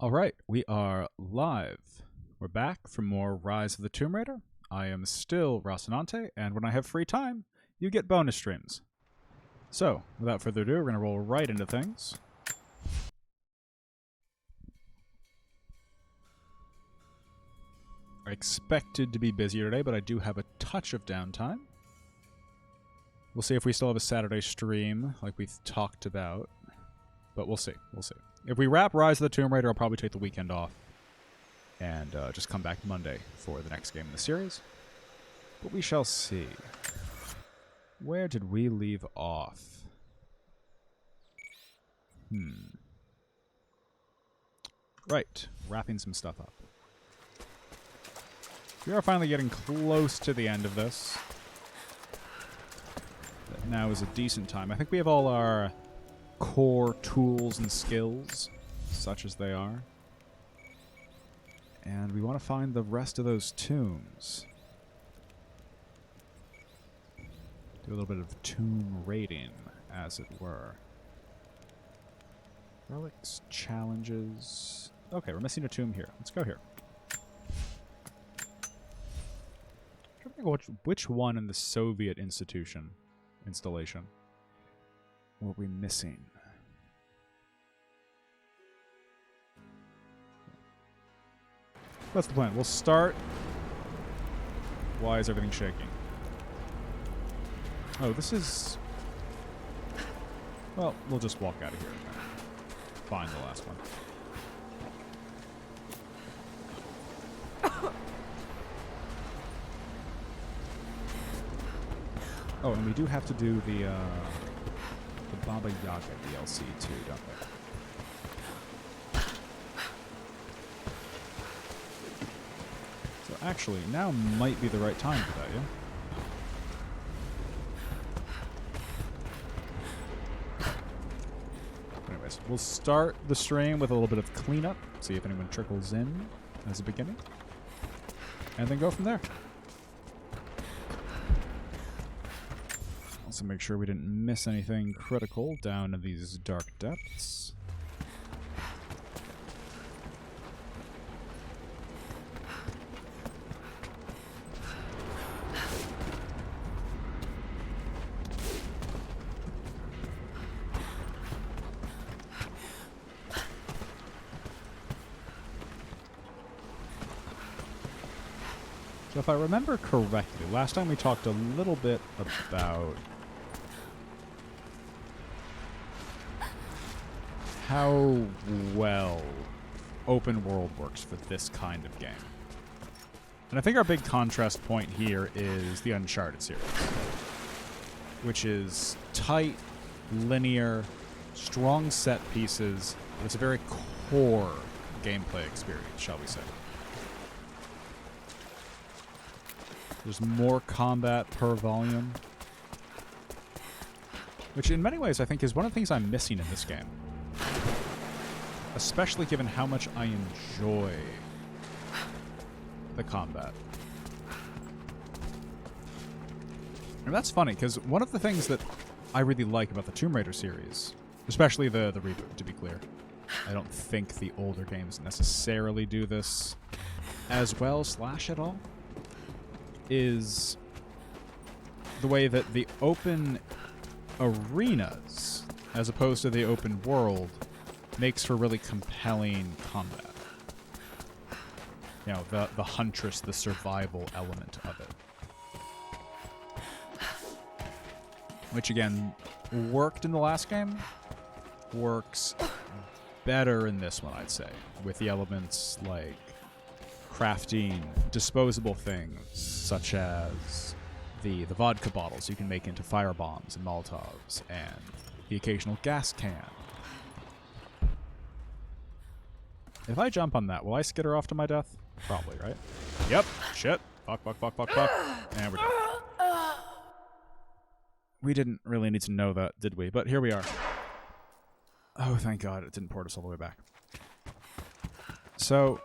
Alright, we are live. We're back for more Rise of the Tomb Raider. I am still Rocinante, and when I have free time, you get bonus streams. So, without further ado, we're going to roll right into things. I expected to be busier today, but I do have a touch of downtime. We'll see if we still have a Saturday stream, like we talked about. But we'll see. We'll see. If we wrap Rise of the Tomb Raider, I'll probably take the weekend off and just come back Monday for the next game in the series. But we shall see. Where did we leave off? Right. Wrapping some stuff up. We are finally getting close to the end of this. But now is a decent time. I think we have all our core tools and skills, such as they are. And we want to find the rest of those tombs. Do a little bit of tomb raiding, as it were. Relics, challenges. Okay, we're missing a tomb here. Let's go here. I'm trying to think which one in the Soviet installation were we missing? That's the plan. We'll start. Why is everything shaking? Oh, this is... Well, we'll just walk out of here and find the last one. Oh, and we do have to do the Baba Yaga DLC too, don't we? So actually, now might be the right time for that, yeah? Anyways, we'll start the stream with a little bit of cleanup, see if anyone trickles in as a beginning, and then go from there. Also make sure we didn't miss anything critical down in these dark depths. So if I remember correctly, last time we talked a little bit about how well open world works for this kind of game. And I think our big contrast point here is the Uncharted series, which is tight, linear, strong set pieces, but it's a very core gameplay experience, shall we say. There's more combat per volume, which in many ways I think is one of the things I'm missing in this game. Especially given how much I enjoy the combat. And that's funny, because one of the things that I really like about the Tomb Raider series, especially the reboot, to be clear, I don't think the older games necessarily do this as well / at all, is the way that the open arenas, as opposed to the open world, makes for really compelling combat. You know, the huntress, the survival element of it. Which, again, worked in the last game, works better in this one, I'd say, with the elements like crafting disposable things, such as the vodka bottles you can make into fire bombs and Molotovs, and the occasional gas can. If I jump on that, will I skitter off to my death? Probably, right? Yep. Shit. Fuck. And we're done. We didn't really need to know that, did we? But here we are. Oh, thank God it didn't port us all the way back. So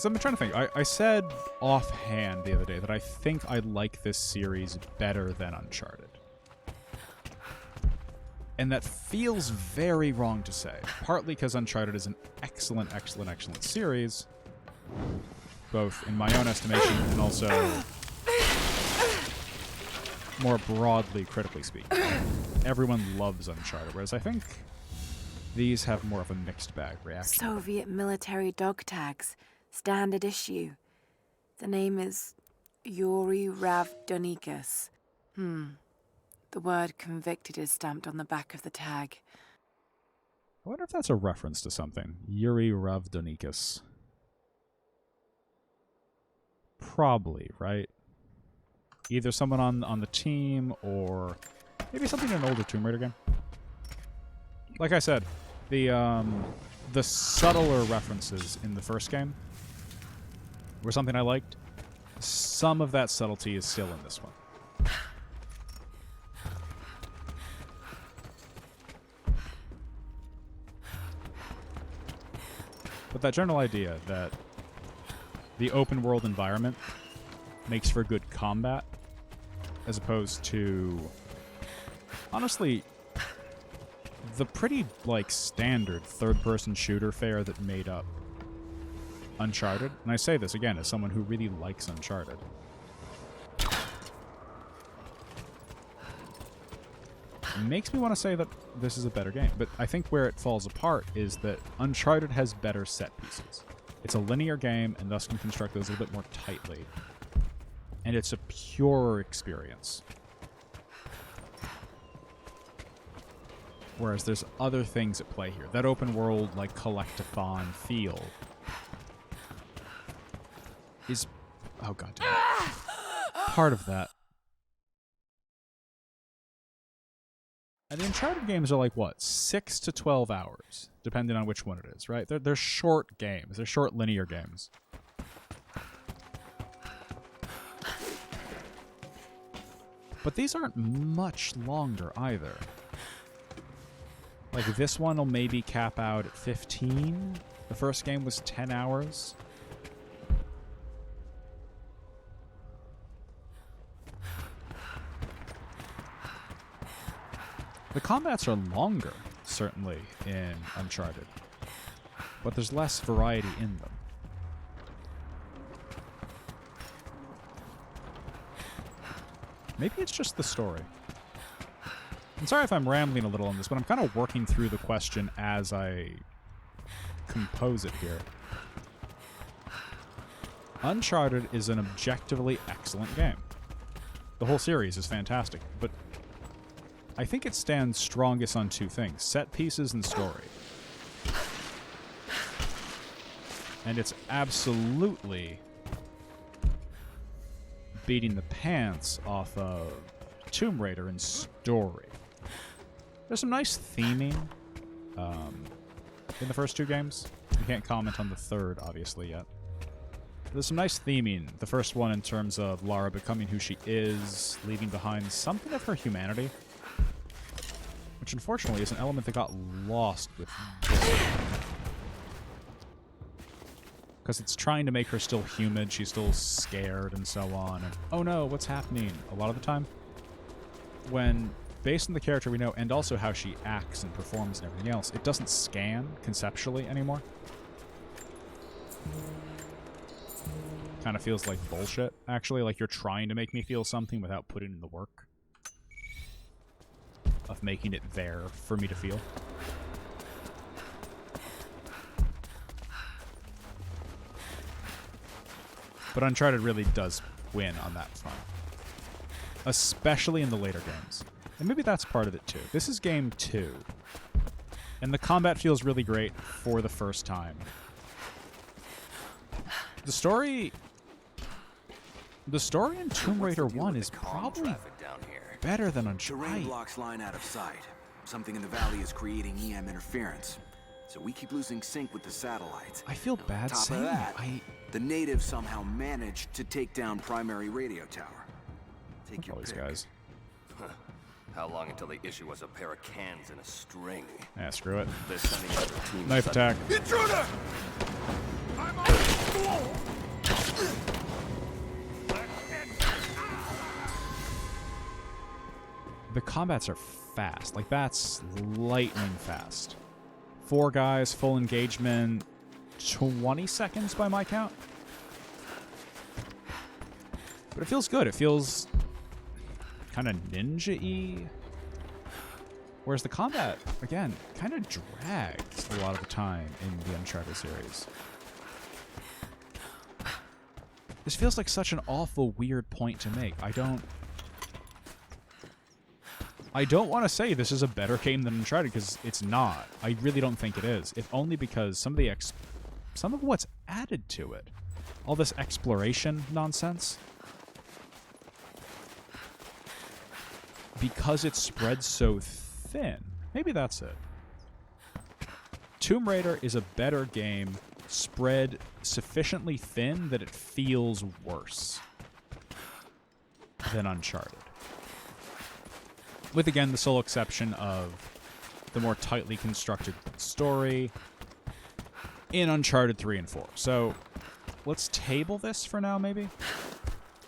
I'm trying to think. I said offhand the other day that I think I like this series better than Uncharted. And that feels very wrong to say, partly because Uncharted is an excellent, excellent, excellent series, both in my own estimation and also more broadly, critically speaking. Everyone loves Uncharted, whereas I think these have more of a mixed bag reaction. Soviet military dog tags, standard issue. The name is Yuri Ravdonikas. The word convicted is stamped on the back of the tag. I wonder if that's a reference to something. Yuri Ravdonikas. Probably, right? Either someone on the team or maybe something in an older Tomb Raider game. Like I said, the subtler references in the first game were something I liked. Some of that subtlety is still in this one. But that general idea that the open world environment makes for good combat, as opposed to, honestly, the pretty, like, standard third-person shooter fare that made up Uncharted. And I say this, again, as someone who really likes Uncharted. It makes me want to say that this is a better game. But I think where it falls apart is that Uncharted has better set pieces. It's a linear game, and thus can construct those a little bit more tightly. And it's a purer experience. Whereas there's other things at play here. That open world, like, collectathon feel is... oh, god damn it. Part of that. And the Uncharted games are like, what, 6 to 12 hours, depending on which one it is, right? They're short games. They're short linear games. But these aren't much longer either. Like, this one will maybe cap out at 15. The first game was 10 hours. The combats are longer, certainly, in Uncharted. But there's less variety in them. Maybe it's just the story. I'm sorry if I'm rambling a little on this, but I'm kind of working through the question as I compose it here. Uncharted is an objectively excellent game. The whole series is fantastic, but I think it stands strongest on two things: set pieces and story. And it's absolutely beating the pants off of Tomb Raider in story. There's some nice theming in the first two games. We can't comment on the third, obviously, yet. There's some nice theming. The first one in terms of Lara becoming who she is, leaving behind something of her humanity, which unfortunately is an element that got lost with this. Because it's trying to make her still human, she's still scared and so on. And, oh no, what's happening? A lot of the time, when, based on the character we know, and also how she acts and performs and everything else, it doesn't scan conceptually anymore. Kind of feels like bullshit, actually. Like you're trying to make me feel something without putting in the work of making it there for me to feel. But Uncharted really does win on that front. Especially in the later games. And maybe that's part of it too. This is game 2. And the combat feels really great for the first time. The story in Tomb Raider 1 is probably better than Uncharted. Terrain blocks line out of sight. Something in the valley is creating EM interference. So we keep losing sync with the satellites. I feel bad saying that. The natives somehow managed to take down primary radio tower. Take your these pick. guys. How long until they issue us a pair of cans and a string? Yeah, screw it. They're sending out their team. Knife attack. Intruder! I'm on the The combats are fast. Like, that's lightning fast. 4 guys, full engagement, 20 seconds by my count. But it feels good. It feels kind of ninja-y. Whereas the combat, again, kind of drags a lot of the time in the Uncharted series. This feels like such an awful weird point to make. I don't want to say this is a better game than Uncharted, because it's not. I really don't think it is. If only because some of what's added to it, all this exploration nonsense, because it spreads so thin. Maybe that's it. Tomb Raider is a better game spread sufficiently thin that it feels worse than Uncharted. With, again, the sole exception of the more tightly constructed story in Uncharted 3 and 4. So let's table this for now, maybe.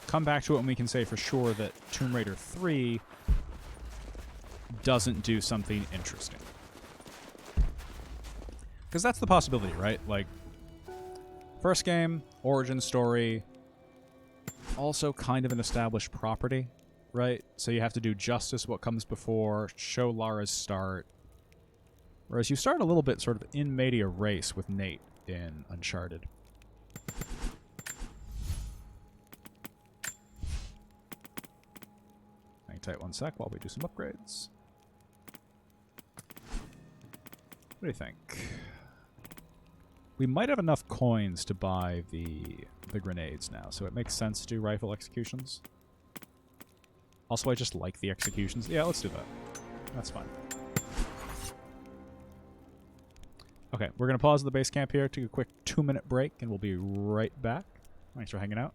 Come back to it and we can say for sure that Tomb Raider 3 doesn't do something interesting. Because that's the possibility, right? Like, first game, origin story, also kind of an established property, right? So you have to do justice what comes before, show Lara's start. Whereas you start a little bit sort of in media race with Nate in Uncharted. Hang tight 1 sec while we do some upgrades. What do you think? We might have enough coins to buy the grenades now, so it makes sense to do rifle executions. Also, I just like the executions. Yeah, let's do that. That's fine. Okay, we're going to pause the base camp here, take a quick 2-minute break, and we'll be right back. Thanks for hanging out.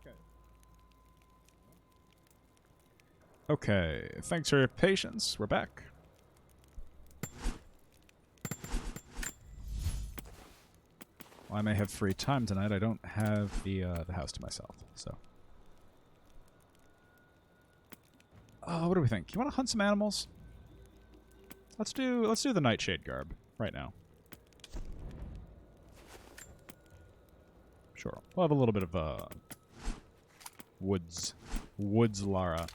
Okay. Okay, thanks for your patience. We're back. Well, I may have free time tonight. I don't have the house to myself, so. What do we think? You want to hunt some animals? Let's do the Nightshade garb right now. Sure. We'll have a little bit of woods Lara.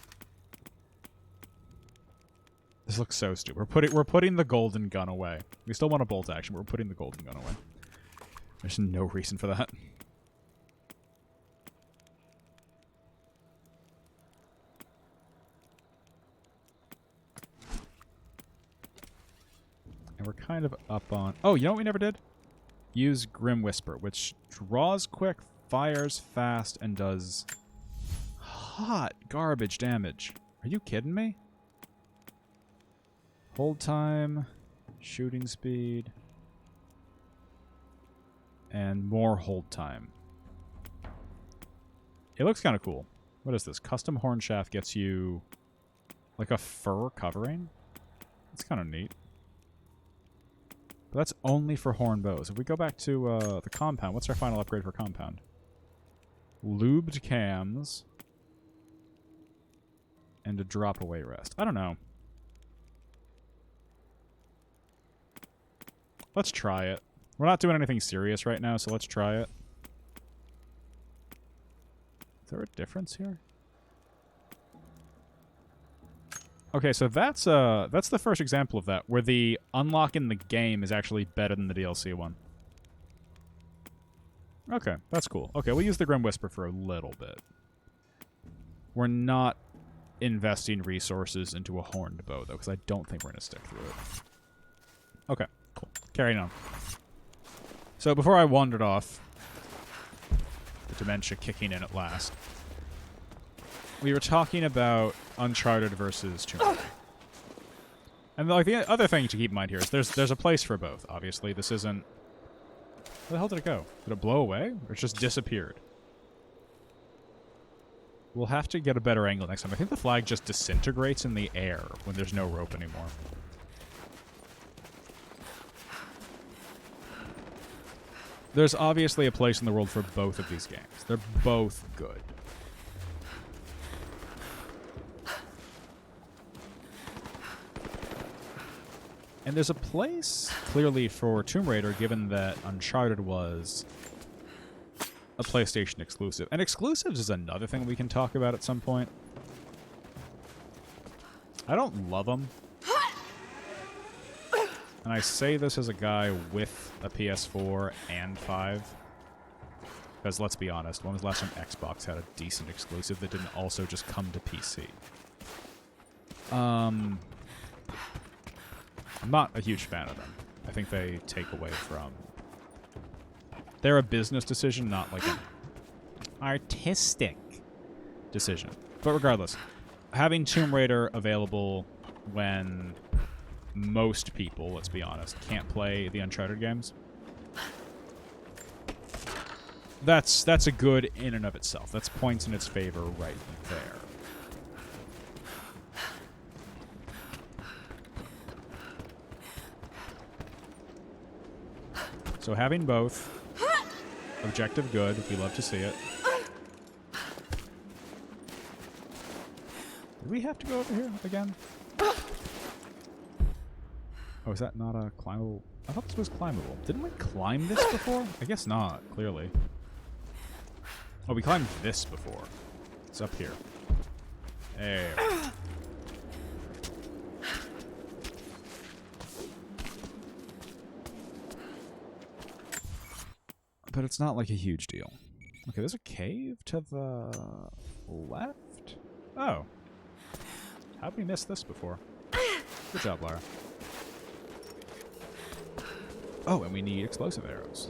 This looks so stupid. We're putting the golden gun away. We still want a bolt action, but we're putting the golden gun away. There's no reason for that. And we're kind of up on... Oh, you know what we never did? Use Grim Whisper, which draws quick, fires fast, and does hot garbage damage. Are you kidding me? Hold time, shooting speed, and more hold time. It looks kind of cool. What is this? Custom horn shaft gets you like a fur covering. It's kind of neat. But that's only for horn bows. If we go back to the compound, what's our final upgrade for compound? Lubed cams and a drop away rest. I don't know. Let's try it. We're not doing anything serious right now, so let's try it. Is there a difference here? Okay, so that's the first example of that, where the unlock in the game is actually better than the DLC one. Okay, that's cool. Okay, we'll use the Grim Whisper for a little bit. We're not investing resources into a horned bow, though, because I don't think we're going to stick through it. Okay, cool. Carrying on. So before I wandered off, the dementia kicking in at last, we were talking about Uncharted versus Tomb Raider. And like the other thing to keep in mind here is there's a place for both. Obviously, this isn't. Where the hell did it go? Did it blow away, or it just disappeared? We'll have to get a better angle next time. I think the flag just disintegrates in the air when there's no rope anymore. There's obviously a place in the world for both of these games. They're both good. And there's a place, clearly, for Tomb Raider, given that Uncharted was a PlayStation exclusive. And exclusives is another thing we can talk about at some point. I don't love them. And I say this as a guy with a PS4 and 5. Because let's be honest, when was the last time Xbox had a decent exclusive that didn't also just come to PC? I'm not a huge fan of them. I think they take away from... They're a business decision, not like an artistic decision. But regardless, having Tomb Raider available when most people, let's be honest, can't play the Uncharted games, that's a good in and of itself. That's points in its favor right there. So having both, objective good, we love to see it. Do we have to go over here again? Oh, is that not a climbable? I thought this was climbable. Didn't we climb this before? I guess not, clearly. Oh, we climbed this before. It's up here. There. But it's not like a huge deal. Okay, there's a cave to the left? Oh. How'd we miss this before? Good job, Lara. Oh, and we need explosive arrows.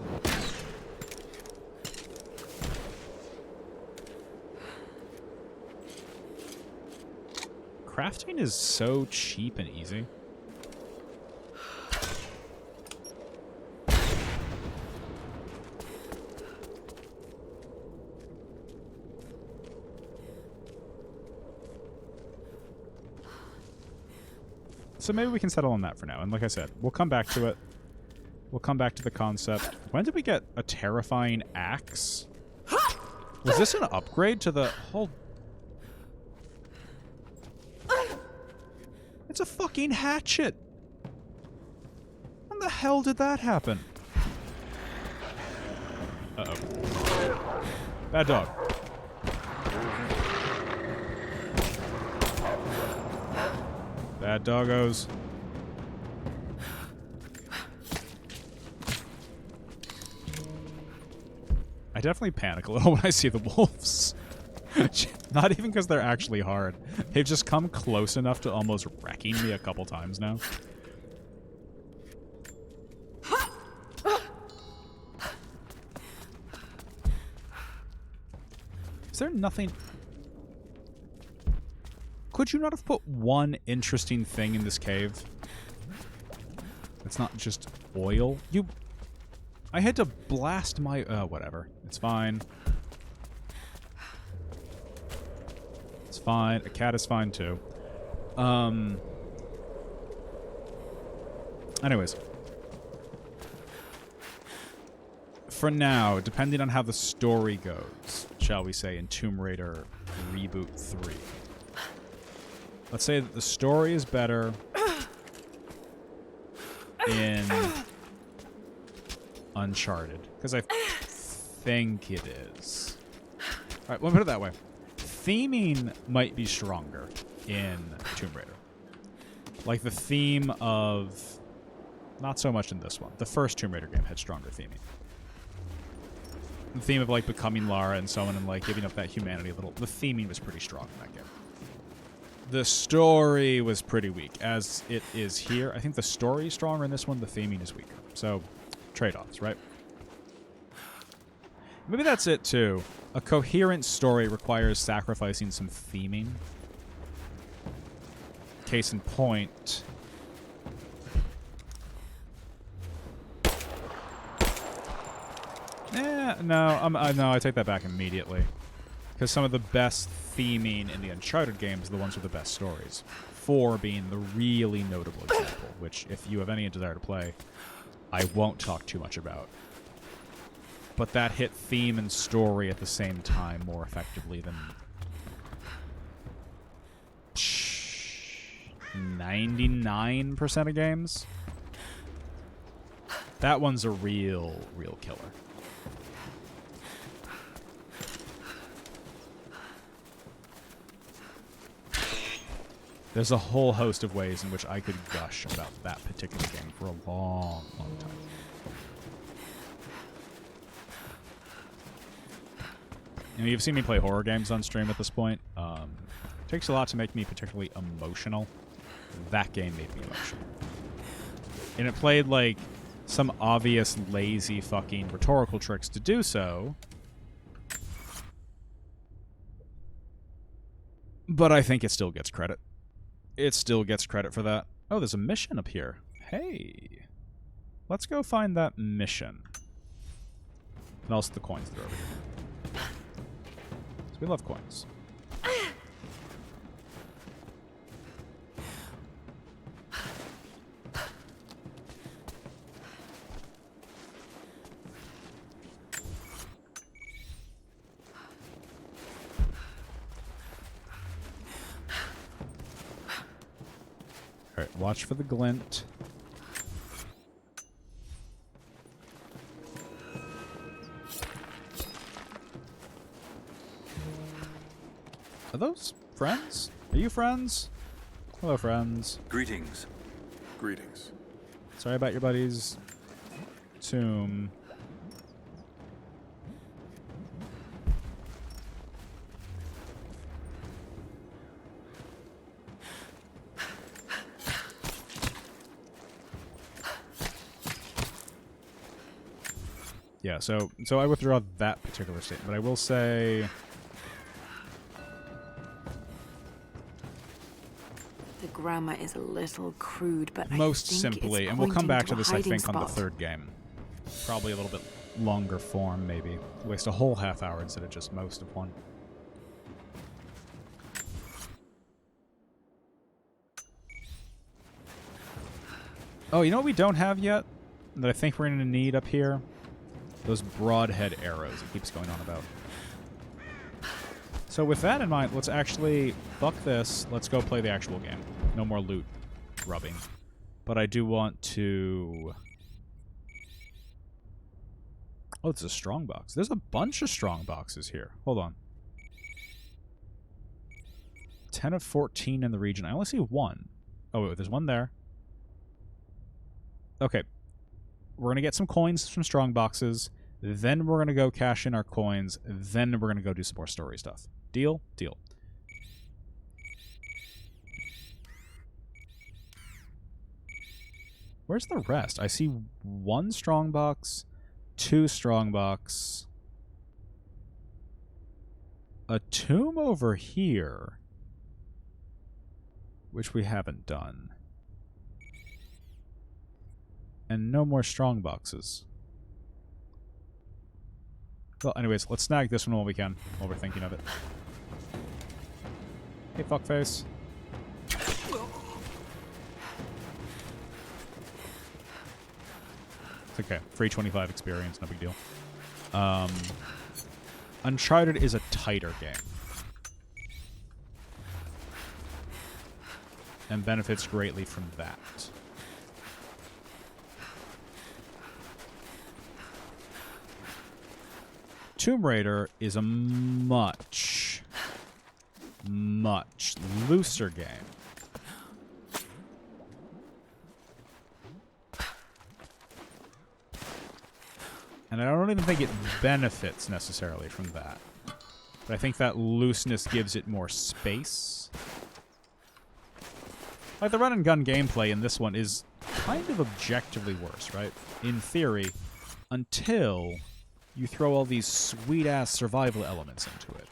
Crafting is so cheap and easy. So maybe we can settle on that for now. And like I said, we'll come back to it. We'll come back to the concept. When did we get a terrifying axe? Was this an upgrade to the whole... It's a fucking hatchet! When the hell did that happen? Uh-oh. Bad dog. Bad doggos. I definitely panic a little when I see the wolves. Not even because they're actually hard. They've just come close enough to almost wrecking me a couple times now. Is there nothing... Could you not have put one interesting thing in this cave? It's not just oil. I had to blast my... whatever. It's fine. It's fine. A cat is fine, too. Anyways. For now, depending on how the story goes, shall we say, in Tomb Raider Reboot 3. Let's say that the story is better in Uncharted, because I think it is. Alright, we'll put it that way. Theming might be stronger in Tomb Raider. Like the theme of... Not so much in this one. The first Tomb Raider game had stronger theming. The theme of, like, becoming Lara and so on and, like, giving up that humanity a little... The theming was pretty strong in that game. The story was pretty weak, as it is here. I think the story is stronger in this one, the theming is weaker. So, trade-offs, right? Maybe that's it, too. A coherent story requires sacrificing some theming. Case in point... No, I take that back immediately. Because some of the best theming in the Uncharted games are the ones with the best stories. 4 being the really notable example, which, if you have any desire to play, I won't talk too much about. But that hit theme and story at the same time more effectively than 99% of games. That one's a real killer. There's a whole host of ways in which I could gush about that particular game for a long time. You know, you've seen me play horror games on stream at this point. It takes a lot to make me particularly emotional. That game made me emotional. And it played, like, some obvious, lazy fucking rhetorical tricks to do so. But I think it still gets credit. It still gets credit for that. Oh, there's a mission up here. Hey. Let's go find that mission. And also the coins that are over here. So we love coins. Alright, watch for the glint. Are those friends? Are you friends? Hello, friends. Greetings. Greetings. Sorry about your buddy's tomb. Yeah, so I withdraw that particular statement, but I will say the grammar is a little crude, but most I think simply, it's and we'll come pointing back to a this, I hiding think, on the spot. third game. Probably a little bit longer form, maybe. Waste a whole half hour instead of just most of one. Oh, you know what we don't have yet that I think we're going to need up here? Those broadhead arrows it keeps going on about. So with that in mind, let's actually fuck this. Let's go play the actual game. No more loot rubbing. But I do want to... Oh, it's a strong box. There's a bunch of strong boxes here. Hold on. 10 of 14 in the region. I only see one. Oh, wait, there's one there. Okay. We're going to get some coins from strong boxes. Then we're going to go cash in our coins. Then we're going to go do some more story stuff. Deal? Deal. Where's the rest? I see one strong box, two strong box, a tomb over here, which we haven't done, and no more strong boxes. Well, anyways, let's snag this one while we can, while we're thinking of it. Hey, fuckface. It's okay. Free 25 experience, no big deal. Uncharted is a tighter game. And benefits greatly from that. Tomb Raider is a much looser game. And I don't even think it benefits necessarily from that. But I think that looseness gives it more space. Like, the run-and-gun gameplay in this one is kind of objectively worse, right? In theory, until you throw all these sweet-ass survival elements into it.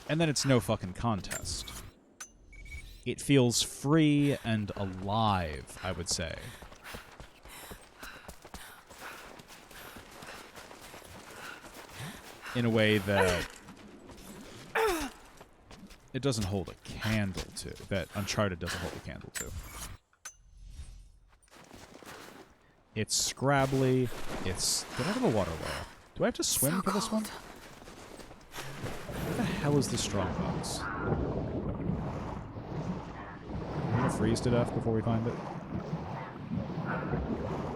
And then it's no fucking contest. It feels free and alive, I would say. In a way that it doesn't hold a candle to. That Uncharted doesn't hold a candle to. It's scrabbly. It's... Get out of the water, Lara. Do I have to swim for this one? Where the hell is the strong box? I'm gonna freeze to death before we find it.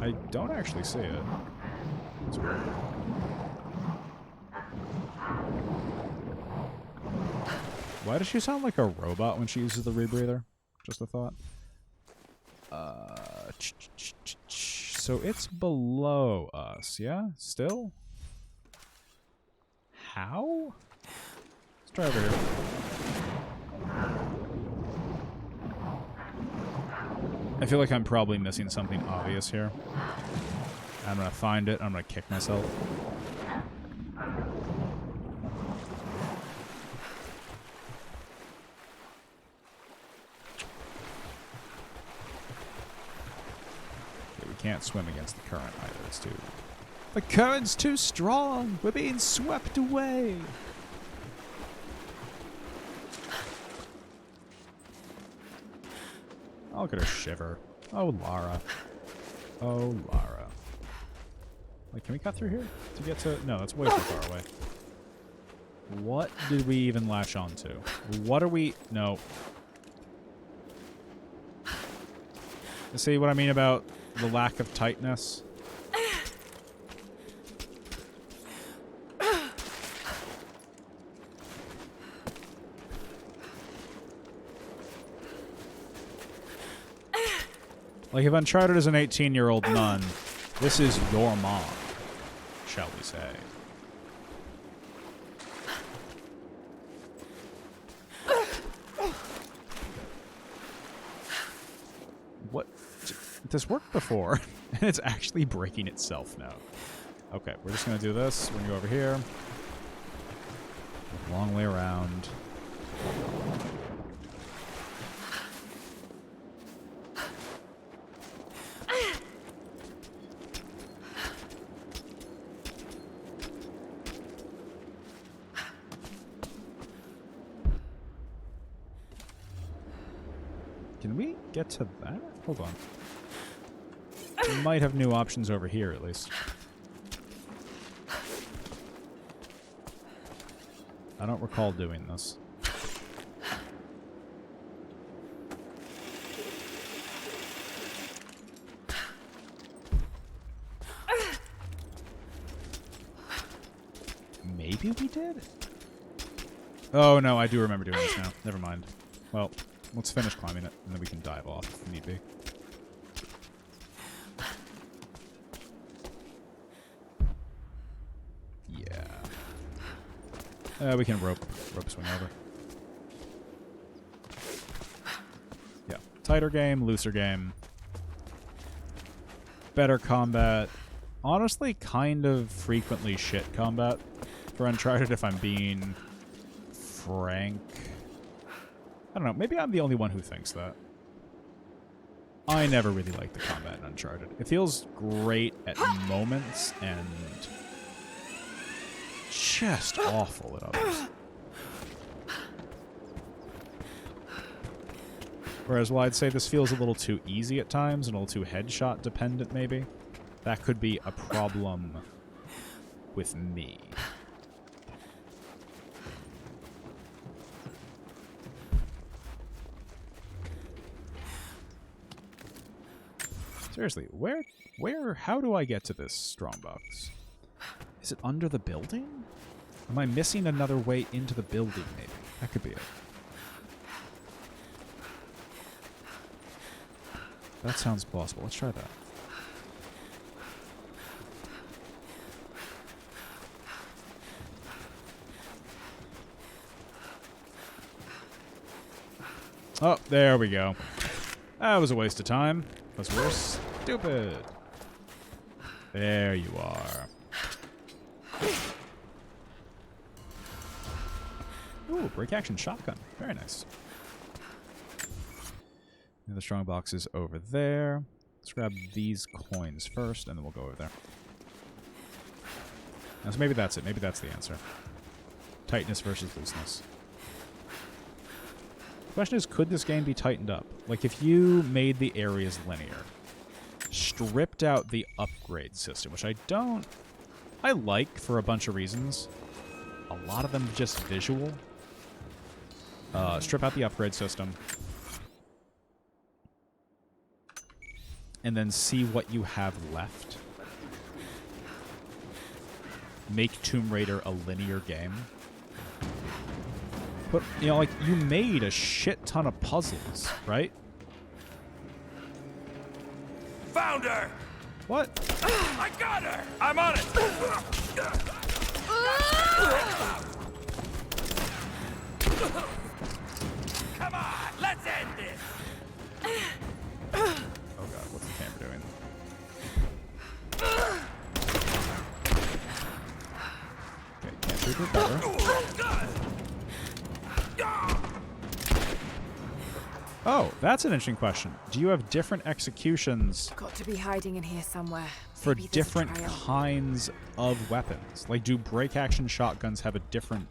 I don't actually see it. It's weird. Why does she sound like a robot when she uses the rebreather? Just a thought. So it's below us, yeah? Still? How? Let's try over here. I feel like I'm probably missing something obvious here. I'm gonna find it. I'm gonna kick myself. Can't swim against the current either. It's too... The current's too strong! We're being swept away! Oh, look at her shiver. Oh, Lara. Oh, Lara. Wait, can we cut through here to get to... No, that's way too far away. What did we even latch onto? What are we... No. See what I mean about the lack of tightness? Like, if Uncharted is an 18-year-old nun, this is your mom, shall we say. What? This worked before, and it's actually breaking itself now. Okay, we're just going to do this. We're going to go over here. Long way around. Can we get to that? Hold on. We might have new options over here, at least. I don't recall doing this. Maybe we did? Oh, no, I do remember doing this now. Never mind. Well, let's finish climbing it, and then we can dive off if need be. Yeah. We can rope swing over. Yeah. Tighter game, looser game. Better combat. Honestly, kind of frequently shit combat for Uncharted, if I'm being frank. I don't know. Maybe I'm the only one who thinks that. I never really liked the combat in Uncharted. It feels great at moments and just awful at others. Whereas while I'd say this feels a little too easy at times and a little too headshot dependent maybe, that could be a problem with me. Seriously, how do I get to this strongbox? Is it under the building? Am I missing another way into the building, maybe? That could be it. That sounds plausible. Let's try that. Oh, there we go. That was a waste of time. Because we're stupid. There you are. Ooh, break action shotgun. Very nice. And the strong box is over there. Let's grab these coins first, and then we'll go over there. Now, so maybe that's it. Maybe that's the answer. Tightness versus looseness. The question is, could this game be tightened up? Like, if you made the areas linear, stripped out the upgrade system, which I like for a bunch of reasons. A lot of them just visual. Strip out the upgrade system. And then see what you have left. Make Tomb Raider a linear game. But, you know, like, you made a shit ton of puzzles, right? Found her! What? I got her! I'm on it! Come on, let's end this! Oh god, what's the camera doing? Okay, can't do it better. Oh, that's an interesting question. Do you have different executions Got to be hiding in here somewhere. for Maybe there's a different trail. kinds of weapons? Like, do break action shotguns have a different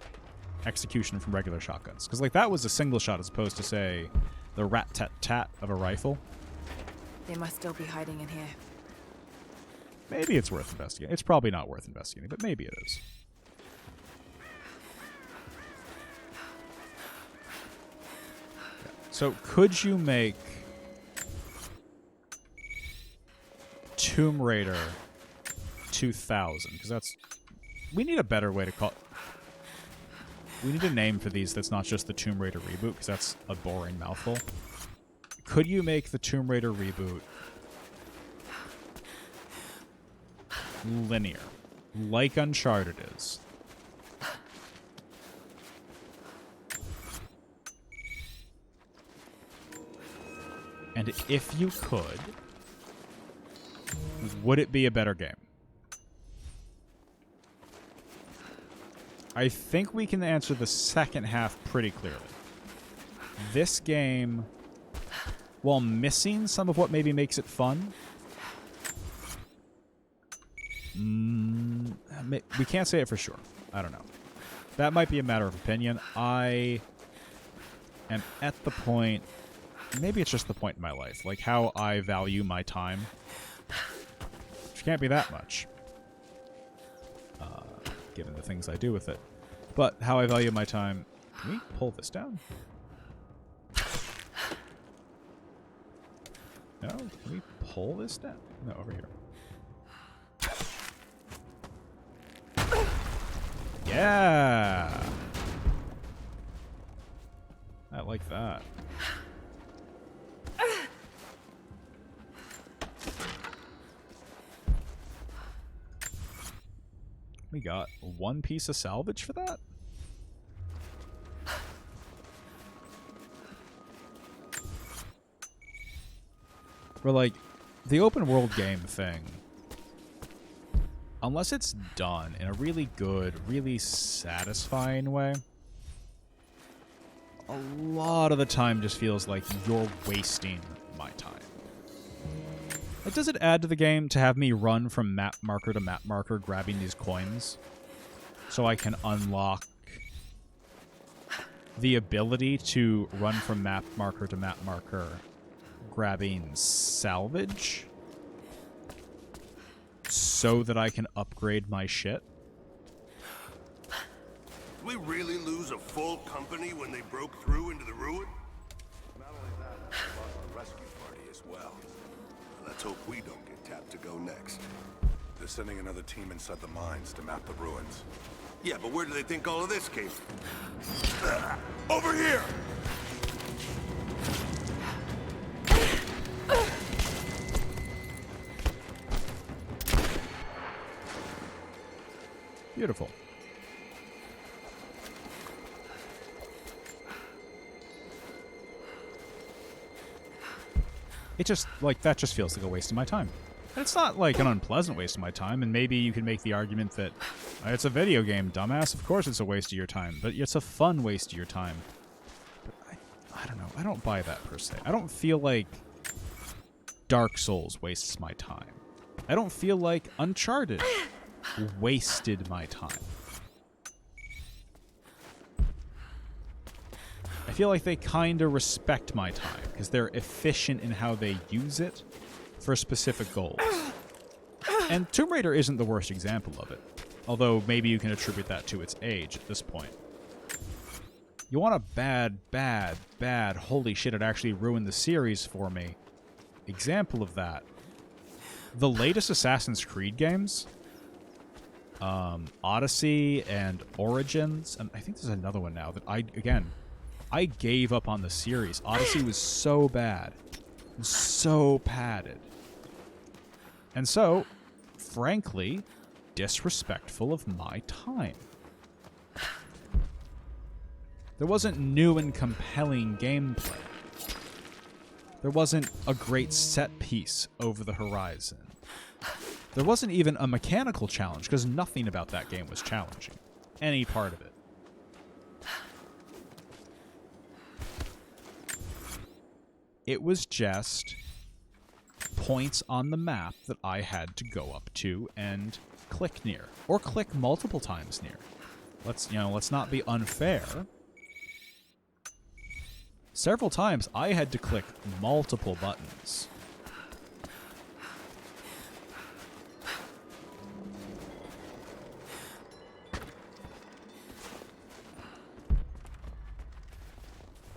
execution from regular shotguns? Because, like, that was a single shot as opposed to, say, the rat-tat-tat of a rifle. They must still be hiding in here. Maybe it's worth investigating. It's probably not worth investigating, but maybe it is. So, could you make Tomb Raider 2000? Because that's... We need a better way to call... We need a name for these that's not just the Tomb Raider reboot, because that's a boring mouthful. Could you make the Tomb Raider reboot linear, like Uncharted is? And if you could, would it be a better game? I think we can answer the second half pretty clearly. This game, while missing some of what maybe makes it fun, we can't say it for sure. I don't know. That might be a matter of opinion. I am at the point maybe it's just the point in my life, like how I value my time, which can't be that much, given the things I do with it. But how I value my time... Can we pull this down? No? Can we pull this down? No, over here. Yeah! I like that. We got one piece of salvage for that? For like, the open world game thing, unless it's done in a really good, really satisfying way, a lot of the time just feels like you're wasting my time. Like, does it add to the game to have me run from map marker to map marker grabbing these coins so I can unlock the ability to run from map marker to map marker grabbing salvage so that I can upgrade my shit? Did we really lose a full company when they broke through into the ruin? Not only that, we lost the rescue party as well. Let's hope we don't get tapped to go next. They're sending another team inside the mines to map the ruins. Yeah, but where do they think all of this came from? Over here! Beautiful. It just, like, that just feels like a waste of my time. And it's not, like, an unpleasant waste of my time, and maybe you can make the argument that it's a video game, dumbass. Of course it's a waste of your time, but it's a fun waste of your time. But I don't know. I don't buy that, per se. I don't feel like Dark Souls wastes my time. I don't feel like Uncharted wasted my time. I feel like they kind of respect my time because they're efficient in how they use it for specific goals. And Tomb Raider isn't the worst example of it, although maybe you can attribute that to its age at this point. You want a bad, holy shit, it actually ruined the series for me example of that. The latest Assassin's Creed games, Odyssey and Origins, and I think there's another one now that I gave up on the series. Odyssey was so bad. So padded. And so, frankly, disrespectful of my time. There wasn't new and compelling gameplay. There wasn't a great set piece over the horizon. There wasn't even a mechanical challenge, because nothing about that game was challenging. Any part of it. It was just points on the map that I had to go up to and click near. Or click multiple times near. Let's not be unfair. Several times I had to click multiple buttons.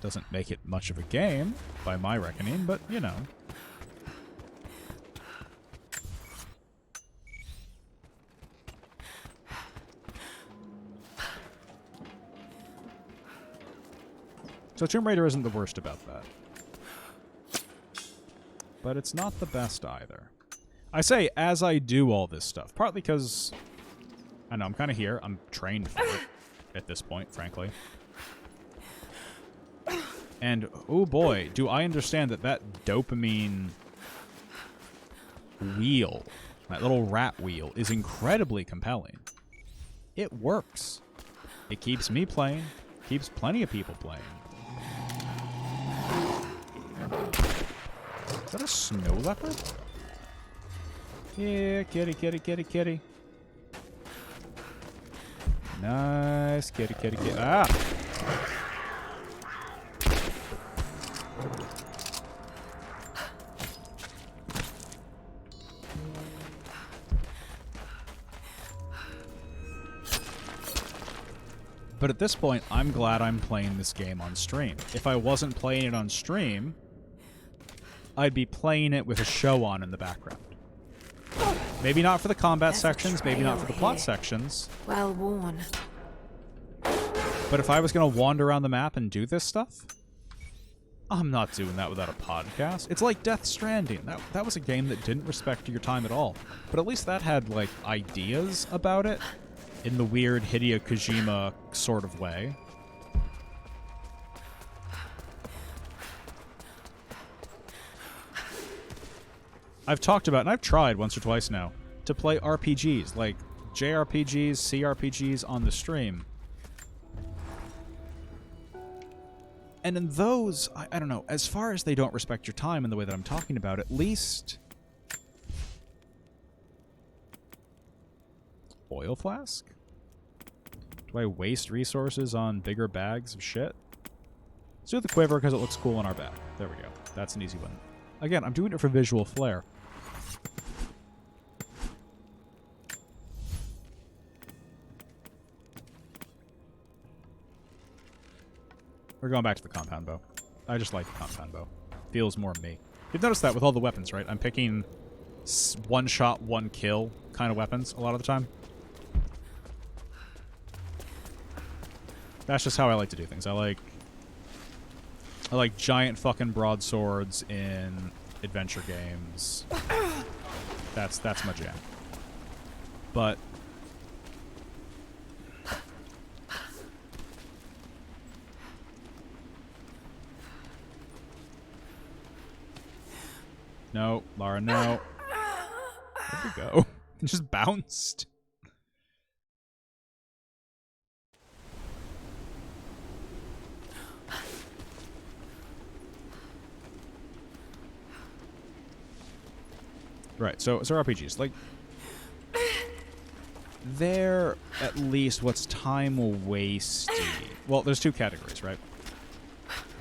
Doesn't make it much of a game, by my reckoning, but, you know. So Tomb Raider isn't the worst about that. But it's not the best either. I say as I do all this stuff, partly because, I know, I'm kind of here. I'm trained for it at this point, frankly. And, oh boy, do I understand that dopamine wheel, that little rat wheel, is incredibly compelling. It works. It keeps me playing, keeps plenty of people playing. Is that a snow leopard? Yeah, kitty, kitty, kitty, kitty. Nice, kitty, kitty, kitty. Ah! But at this point, I'm glad I'm playing this game on stream. If I wasn't playing it on stream, I'd be playing it with a show on in the background. Maybe not for the combat sections, maybe not for the plot sections. Well worn. But if I was going to wander around the map and do this stuff, I'm not doing that without a podcast. It's like Death Stranding. That was a game that didn't respect your time at all. But at least that had, like, ideas about it in the weird Hideo Kojima sort of way. I've talked about, and I've tried once or twice now, to play RPGs, like JRPGs, CRPGs on the stream. And in those, I don't know, as far as they don't respect your time in the way that I'm talking about, at least... Oil flask? Do I waste resources on bigger bags of shit? Let's do the quiver because it looks cool on our back. There we go. That's an easy one. Again, I'm doing it for visual flair. We're going back to the compound bow. I just like the compound bow. Feels more me. You've noticed that with all the weapons, right? I'm picking one shot, one kill kind of weapons a lot of the time. That's just how I like to do things. I like giant fucking broadswords in adventure games. That's my jam. But no, Lara, no. Where'd we go? It just bounced. Right, so RPGs, like, they're at least what's time wasted. Well, there's two categories, right?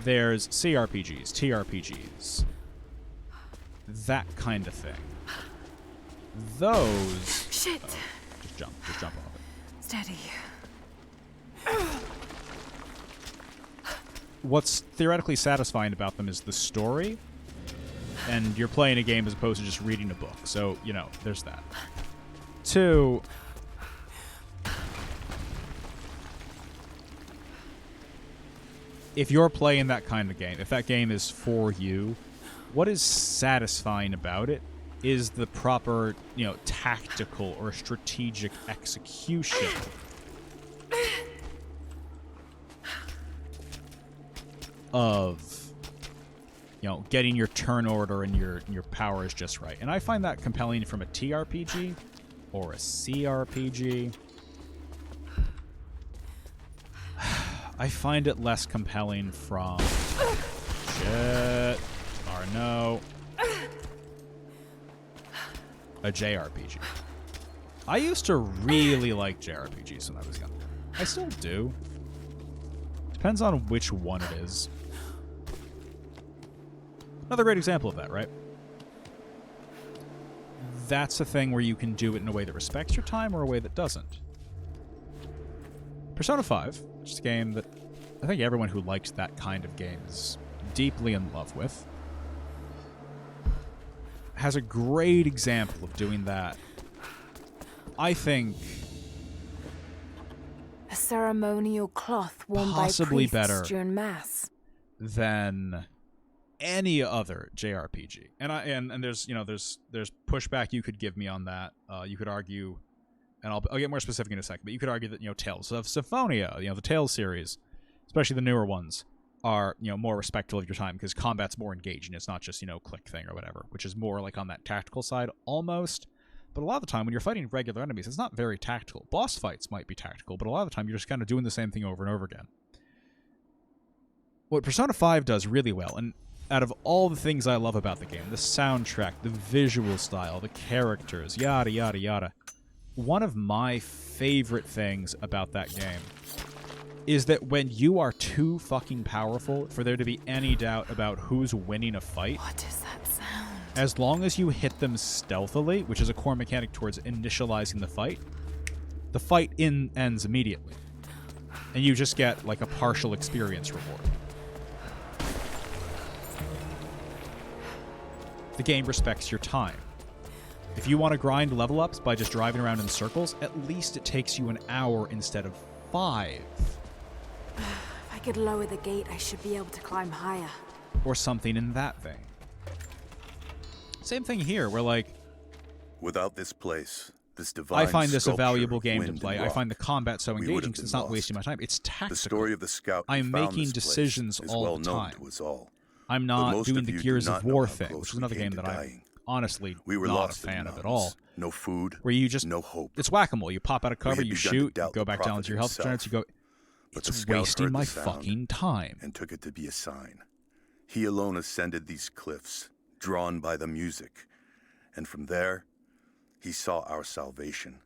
There's CRPGs, TRPGs, that kind of thing. Those... Shit! Just jump off it. Steady. What's theoretically satisfying about them is the story, and you're playing a game as opposed to just reading a book. So, you know, there's that. Two, if you're playing that kind of game, if that game is for you, what is satisfying about it is the proper, you know, tactical or strategic execution of, you know, getting your turn order and your powers just right. And I find that compelling from a TRPG or a CRPG. I find it less compelling from shit or no a JRPG. I used to really like JRPGs when I was younger. I still do. Depends on which one it is. Another great example of that, right? That's a thing where you can do it in a way that respects your time or a way that doesn't. Persona 5, which is a game that I think everyone who likes that kind of game is deeply in love with, has a great example of doing that. I think A ceremonial cloth worn possibly by priests better during mass. than any other JRPG. And there's, you know, there's pushback you could give me on that. You could argue, and I'll get more specific in a second, but you could argue that, you know, Tales of Symphonia, you know, the Tales series, especially the newer ones, are, you know, more respectful of your time because combat's more engaging. It's not just, you know, click thing or whatever, which is more like on that tactical side almost. But a lot of the time when you're fighting regular enemies, it's not very tactical. Boss fights might be tactical, but a lot of the time you're just kind of doing the same thing over and over again. What Persona 5 does really well, and out of all the things I love about the game, the soundtrack, the visual style, the characters, yada, yada, yada, one of my favorite things about that game is that when you are too fucking powerful for there to be any doubt about who's winning a fight, What is that sound? as long as you hit them stealthily, which is a core mechanic towards initializing the fight ends immediately. And you just get, like, a partial experience reward. The game respects your time. If you want to grind level ups by just driving around in circles, at least it takes you an hour instead of 5. If I could lower the gate, I should be able to climb higher. Or something in that vein. Same thing here, where, like, Without this place, this divine I find this a sculpture valuable of game to wind play. and I rock, find the combat so we would engaging have because it's been not wasting my lost. time. It's tactical. The story of the scout who I'm found making this place decisions is all well the known time. to us all. I'm But not most doing of the you do Gears not of know War how thing, close which is we another came game to that I'm dying. honestly We were not a lost in fan the of at mountains. all. No food, Where you just... no hope. It's whack-a-mole. You pop out of cover, had you begun to shoot, you doubt go the back down prophet to your health insurance, you go... But the It's scout wasting heard my the sound fucking time. and took it to be a sign. He alone ascended these cliffs, drawn by the music. And from there, he saw our salvation.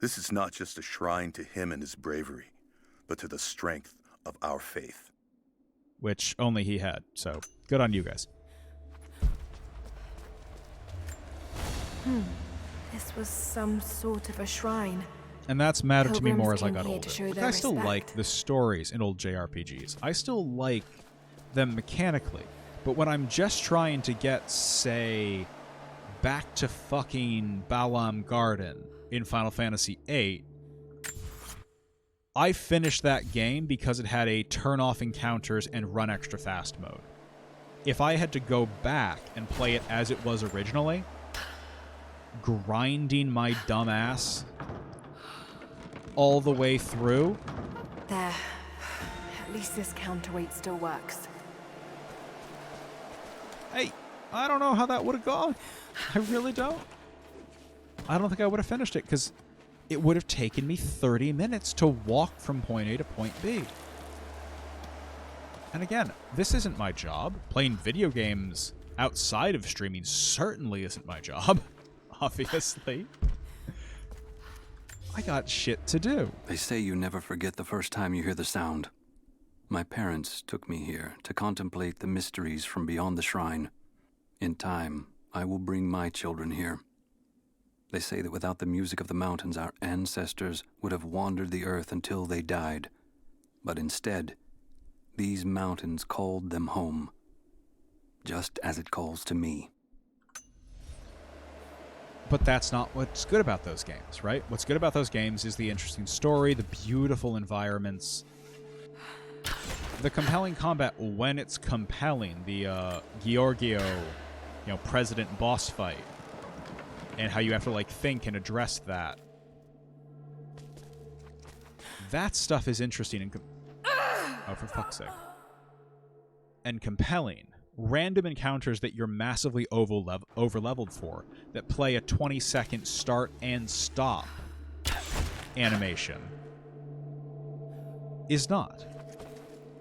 This is not just a shrine to him and his bravery, but to the strength of our faith. Which only he had, so good on you guys. This was some sort of a shrine. And that's mattered to me Pilgrims more as I came got here older. to show But their I still respect. like the stories in old JRPGs. I still like them mechanically. But when I'm just trying to get, say, back to fucking Balam Garden in Final Fantasy VIII, I finished that game because it had a turn off encounters and run extra fast mode. If I had to go back and play it as it was originally, grinding my dumb ass all the way through. There. At least this counterweight still works. Hey, I don't know how that would have gone. I really don't. I don't think I would have finished it because it would have taken me 30 minutes to walk from point A to point B. And again, this isn't my job. Playing video games outside of streaming certainly isn't my job, obviously. I got shit to do. They say you never forget the first time you hear the sound. My parents took me here to contemplate the mysteries from beyond the shrine. In time, I will bring my children here. They say that without the music of the mountains, our ancestors would have wandered the earth until they died. But instead, these mountains called them home, just as it calls to me. But that's not what's good about those games, right? What's good about those games is the interesting story, the beautiful environments, the compelling combat when it's compelling, the Giorgio, president boss fight, and how you have to, like, think and address that. That stuff is interesting and oh, for fuck's sake. And compelling. Random encounters that you're massively over-leveled for that play a 20-second start and stop animation is not.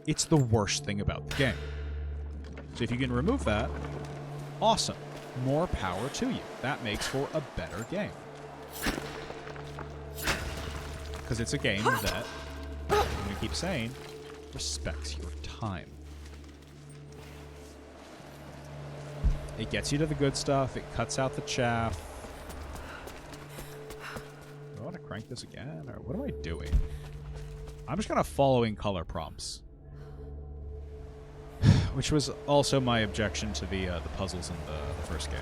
It's the worst thing about the game. So if you can remove that, awesome. More power to you. That makes for a better game. Because it's a game that, I'm going to keep saying, respects your time. It gets you to the good stuff. It cuts out the chaff. Do I want to crank this again? Or what am I doing? I'm just kind of following color prompts. Which was also my objection to the puzzles in the first game.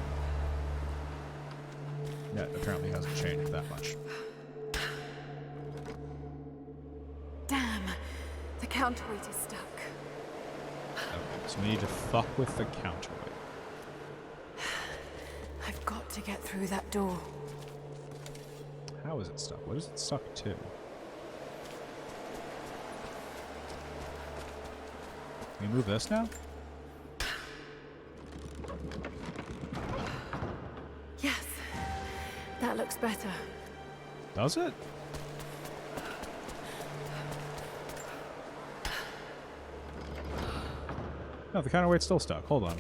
Yeah, it apparently hasn't changed that much. Damn. The counterweight is stuck. Okay, so we need to fuck with the counterweight. I've got to get through that door. How is it stuck? What is it stuck to? Can we move this now? Yes. That looks better. Does it? No, the counterweight's still stuck. Hold on.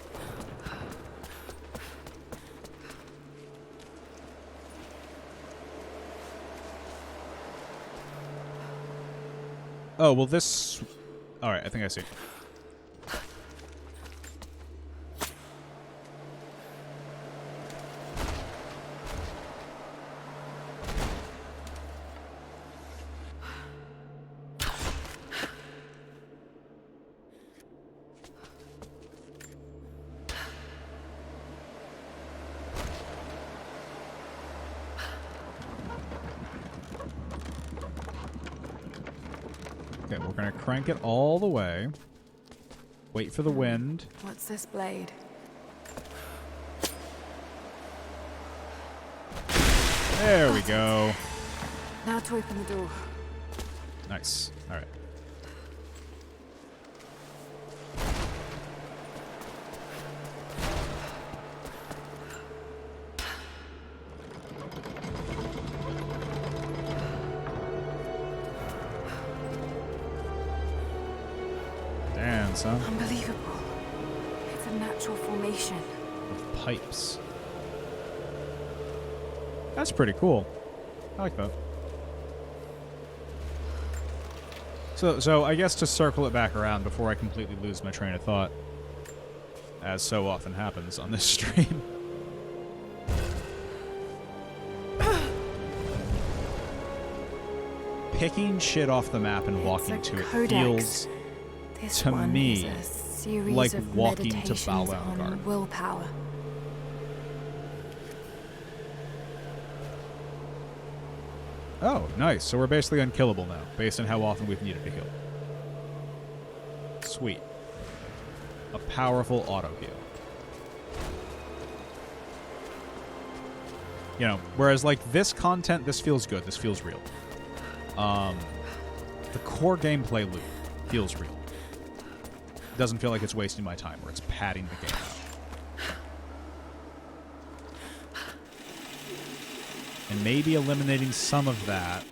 Oh, well this... Alright, I think I see. Okay, we're going to crank it all the way. Wait for the wind. What's this blade? There we go. Now to open the door. Nice. All right. Damn, son. Unbelievable. It's a natural formation. Of pipes. That's pretty cool. I like that. So I guess to circle it back around before I completely lose my train of thought, as so often happens on this stream. Picking shit off the map and walking to it feels, This to one me, is a series like of walking to meditations Balboa on Garden. willpower. Oh, nice. So we're basically unkillable now, based on how often we've needed to heal. Sweet. A powerful auto heal. You know, whereas like this content, this feels good. This feels real. The core gameplay loop feels real. It doesn't feel like it's wasting my time, or it's padding the game out. And maybe eliminating some of that.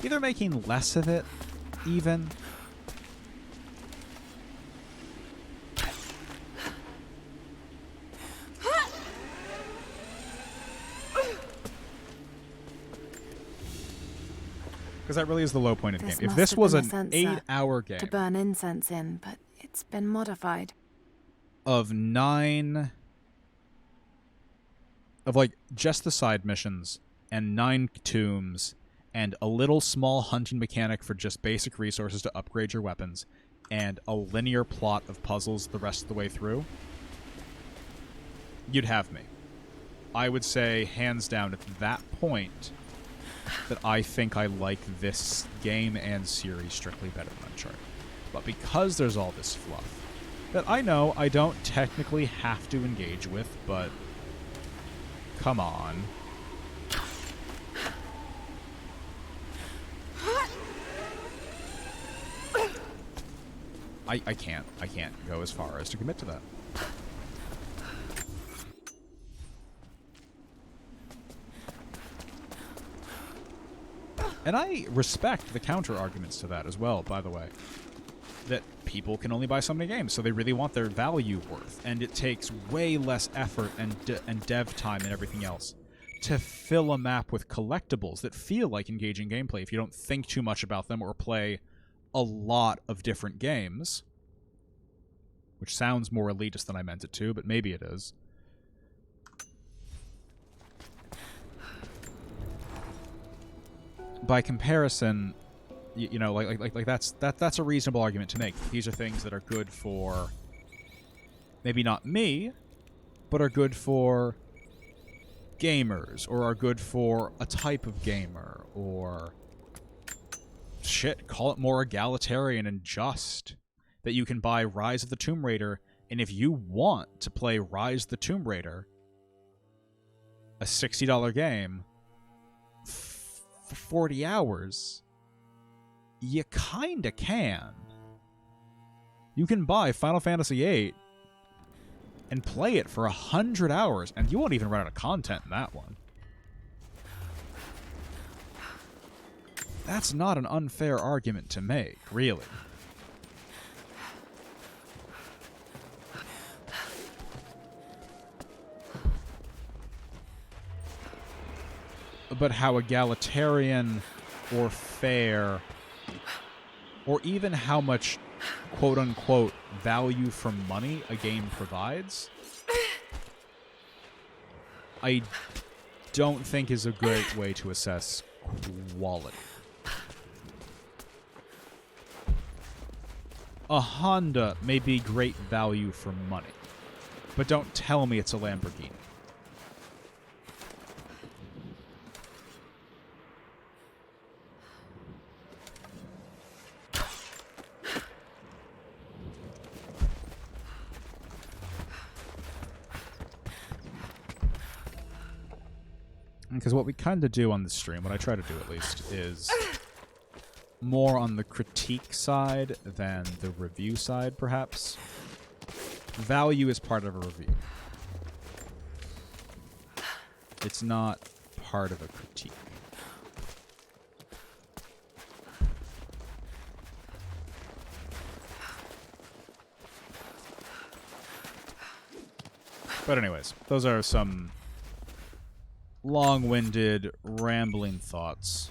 Either making less of it, even. Because that really is the low point of the game. If must this have was been an a sensor 8-hour game to burn incense in, but it's been modified. of 9... of like just the side missions and 9 tombs and a little small hunting mechanic for just basic resources to upgrade your weapons and a linear plot of puzzles the rest of the way through, you'd have me. I would say hands down at that point that I think I like this game and series strictly better than Uncharted. But because there's all this fluff that I know I don't technically have to engage with, but come on. I can't go as far as to commit to that. And I respect the counter arguments to that as well, by the way. That people can only buy so many games, so they really want their value worth. And it takes way less effort and dev time and everything else to fill a map with collectibles that feel like engaging gameplay if you don't think too much about them or play a lot of different games. Which sounds more elitist than I meant it to, but maybe it is. By comparison, you know, like that's a reasonable argument to make. These are things that are good for maybe not me, but are good for gamers, or are good for a type of gamer, or shit, call it more egalitarian and just. That you can buy Rise of the Tomb Raider, and if you want to play Rise of the Tomb Raider, a $60 game, for 40 hours, you kinda can. You can buy Final Fantasy VIII and play it for 100 hours, and you won't even run out of content in that one. That's not an unfair argument to make, really. But how egalitarian or fair, or even how much quote-unquote value for money a game provides, I don't think is a great way to assess quality. A Honda may be great value for money, but don't tell me it's a Lamborghini. Because what we kind of do on the stream, what I try to do at least, is more on the critique side than the review side, perhaps. Value is part of a review. It's not part of a critique. But anyways, those are some long-winded, rambling thoughts.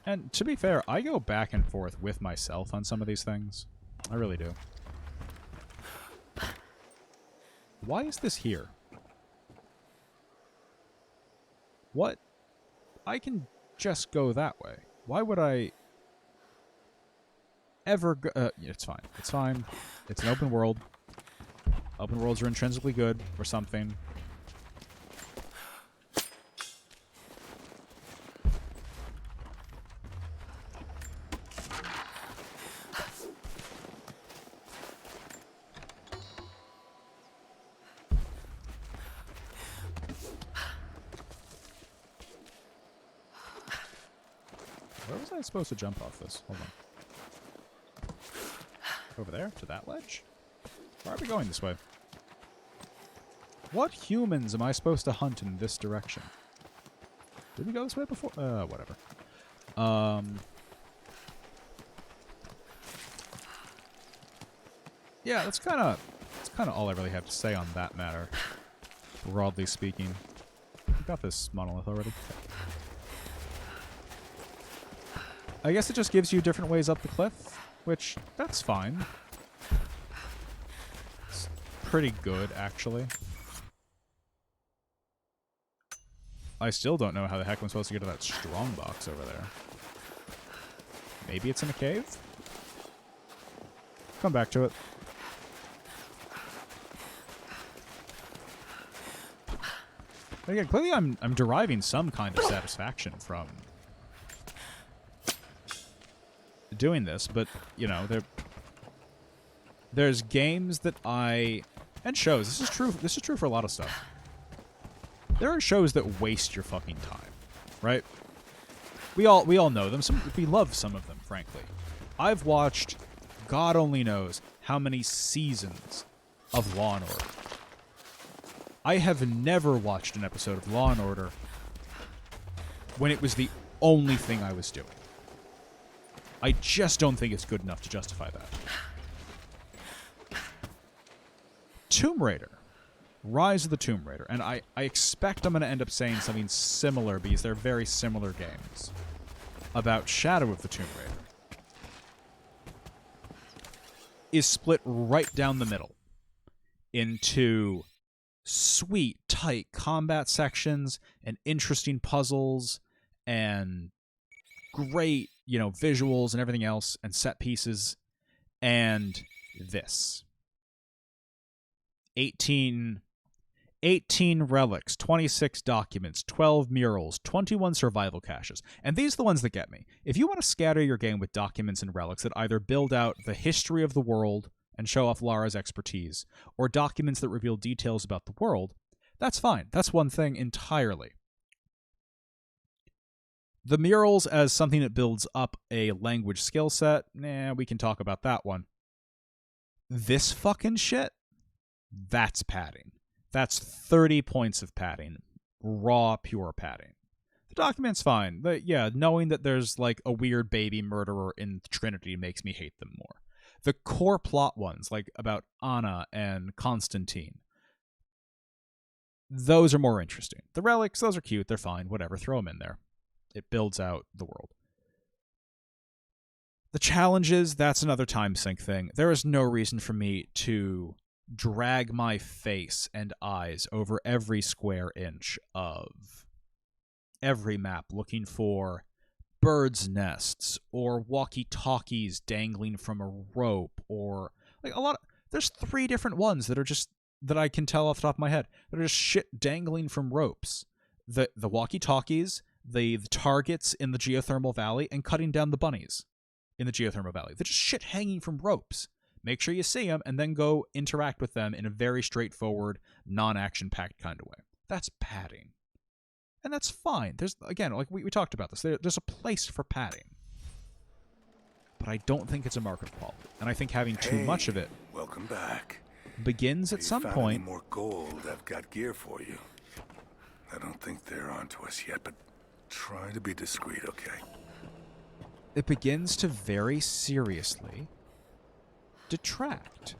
And to be fair, I go back and forth with myself on some of these things. I really do. Why is this here? What? I can just go that way. Why would I ever go... it's fine. It's fine. It's an open world. Open worlds are intrinsically good or something. Where was I supposed to jump off this? Hold on. Over there? To that ledge? Why are we going this way? What humans am I supposed to hunt in this direction? Did we go this way before? Whatever. Yeah, that's kind of all I really have to say on that matter. Broadly speaking. We got this monolith already. I guess it just gives you different ways up the cliff, which, that's fine. It's pretty good, actually. I still don't know how the heck I'm supposed to get to that strong box over there. Maybe it's in a cave? Come back to it. But again, clearly I'm deriving some kind of satisfaction from doing this, but you know, there's games that and shows. This is true for a lot of stuff. There are shows that waste your fucking time, right? We all know them. We love some of them, frankly. I've watched God only knows how many seasons of Law and Order. I have never watched an episode of Law and Order when it was the only thing I was doing. I just don't think it's good enough to justify that. Tomb Raider. Rise of the Tomb Raider. And I expect I'm going to end up saying something similar because they're very similar games. About Shadow of the Tomb Raider. Is split right down the middle into sweet, tight combat sections and interesting puzzles and great, you know, visuals and everything else and set pieces. And this. 18 relics, 26 documents, 12 murals, 21 survival caches. And these are the ones that get me. If you want to scatter your game with documents and relics that either build out the history of the world and show off Lara's expertise, or documents that reveal details about the world, that's fine. That's one thing entirely. The murals as something that builds up a language skill set, we can talk about that one. This fucking shit, that's padding. That's 30 points of padding. Raw, pure padding. The document's fine. But yeah, knowing that there's like a weird baby murderer in Trinity makes me hate them more. The core plot ones, like about Anna and Constantine, those are more interesting. The relics, those are cute. They're fine. Whatever. Throw them in there. It builds out the world. The challenges, that's another time sink thing. There is no reason for me to drag my face and eyes over every square inch of every map looking for birds' nests or walkie-talkies dangling from a rope, or like there's 3 different ones that are just that I can tell off the top of my head that are just shit dangling from ropes. The walkie-talkies, the targets in the geothermal valley, and cutting down the bunnies in the geothermal valley. They're just shit hanging from ropes. Make sure you see them, and then go interact with them in a very straightforward, non-action-packed kind of way. That's padding. And that's fine. There's, again, like we talked about this, there's a place for padding. But I don't think it's a mark of quality. And I think having too much of it Welcome back. begins at some point. Any more gold? I've got gear for you. I don't think they're onto us yet, but try to be discreet, okay? It begins to very seriously detract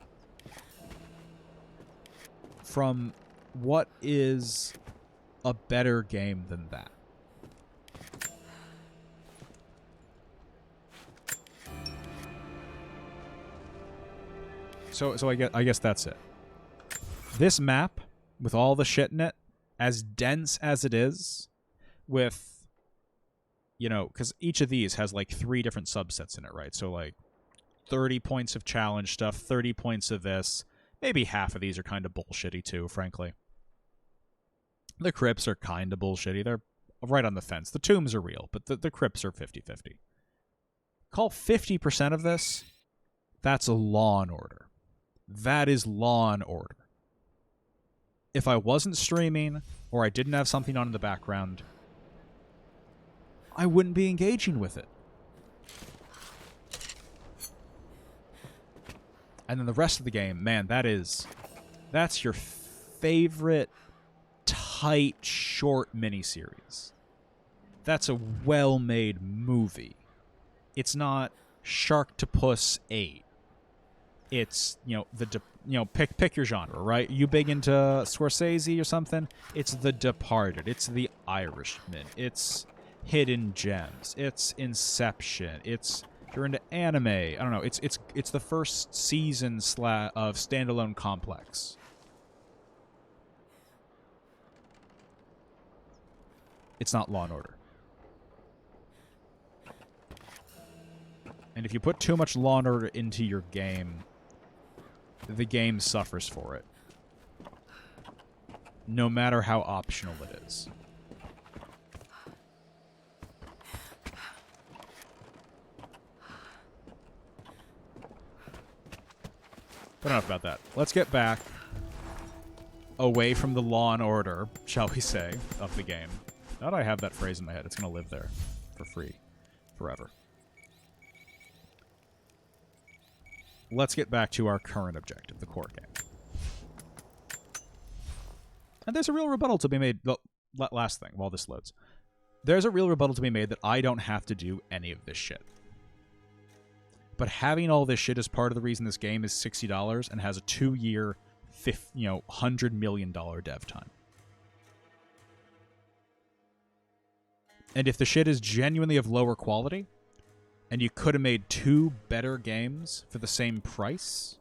from what is a better game than that. So I guess that's it. This map, with all the shit in it, as dense as it is, with, you know, because each of these has like 3 different subsets in it, right? So like 30 points of challenge stuff, 30 points of this. Maybe half of these are kind of bullshitty too, frankly. The crypts are kind of bullshitty. They're right on the fence. The tombs are real, but the crypts are 50-50. Call 50% of this, that's a Law and Order. That is Law and Order. If I wasn't streaming, or I didn't have something on in the background, I wouldn't be engaging with it. And then the rest of the game, man, that's your favorite tight, short miniseries. That's a well-made movie. It's not Sharktopus 8. It's, you know, pick your genre, right? You big into Scorsese or something? It's The Departed. It's The Irishman. It's Hidden Gems. It's Inception. It's, if you're into anime, I don't know. It's the first season of Standalone Complex. It's not Law and Order. And if you put too much Law and Order into your game, the game suffers for it. No matter how optional it is. But enough about that. Let's get back away from the Law and Order, shall we say, of the game. Now that I have that phrase in my head, it's going to live there for free forever. Let's get back to our current objective, the core game. And there's a real rebuttal to be made. The last thing, while this loads. There's a real rebuttal to be made that I don't have to do any of this shit. But having all this shit is part of the reason this game is $60 and has a 2-year, $100 million dev time. And if the shit is genuinely of lower quality, and you could have made 2 better games for the same price,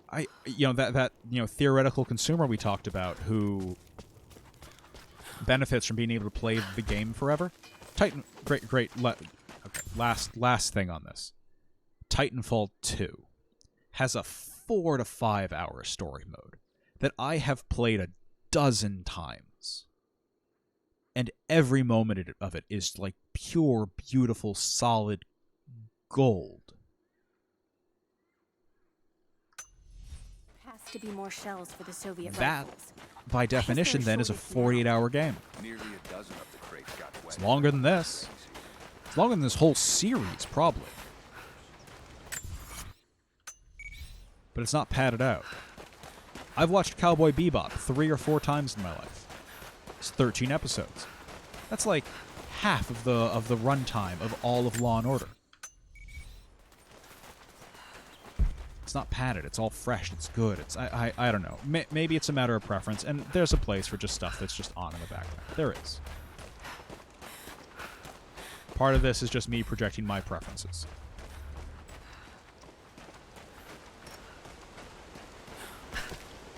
that theoretical consumer we talked about who benefits from being able to play the game forever. Okay, last thing on this. Titanfall 2 has a 4 to 5 hour story mode that I have played a dozen times. And every moment of it is like pure, beautiful, solid gold. Has to be more shells for the Soviet That, rifles. by definition, then is a 48-hour game. Nearly a dozen of the crates got wet. It's longer than this. It's longer than this whole series, probably. But it's not padded out. I've watched Cowboy Bebop 3 or 4 times in my life. It's 13 episodes. That's like half of the runtime of all of Law and Order. It's not padded. It's all fresh. It's good. It's I don't know. Maybe it's a matter of preference, and there's a place for just stuff that's just on in the background. There is. Part of this is just me projecting my preferences.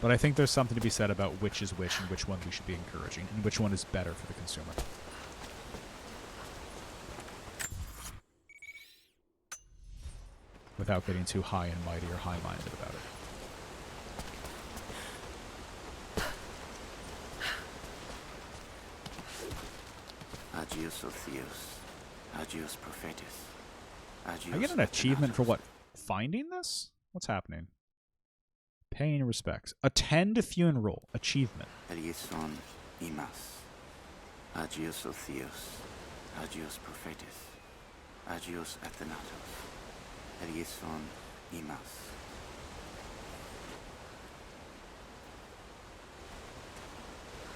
But I think there's something to be said about which is which and which one we should be encouraging and which one is better for the consumer. Without getting too high and mighty or high-minded about it. Agios Otheos, Agios Prophetis. I get an achievement for what? Finding this? What's happening? Paying respects. Attend funeral. Achievement. Eleison imas. Agios Otheos. Agios Prophetis. Agios Athenatos. Eleison imas.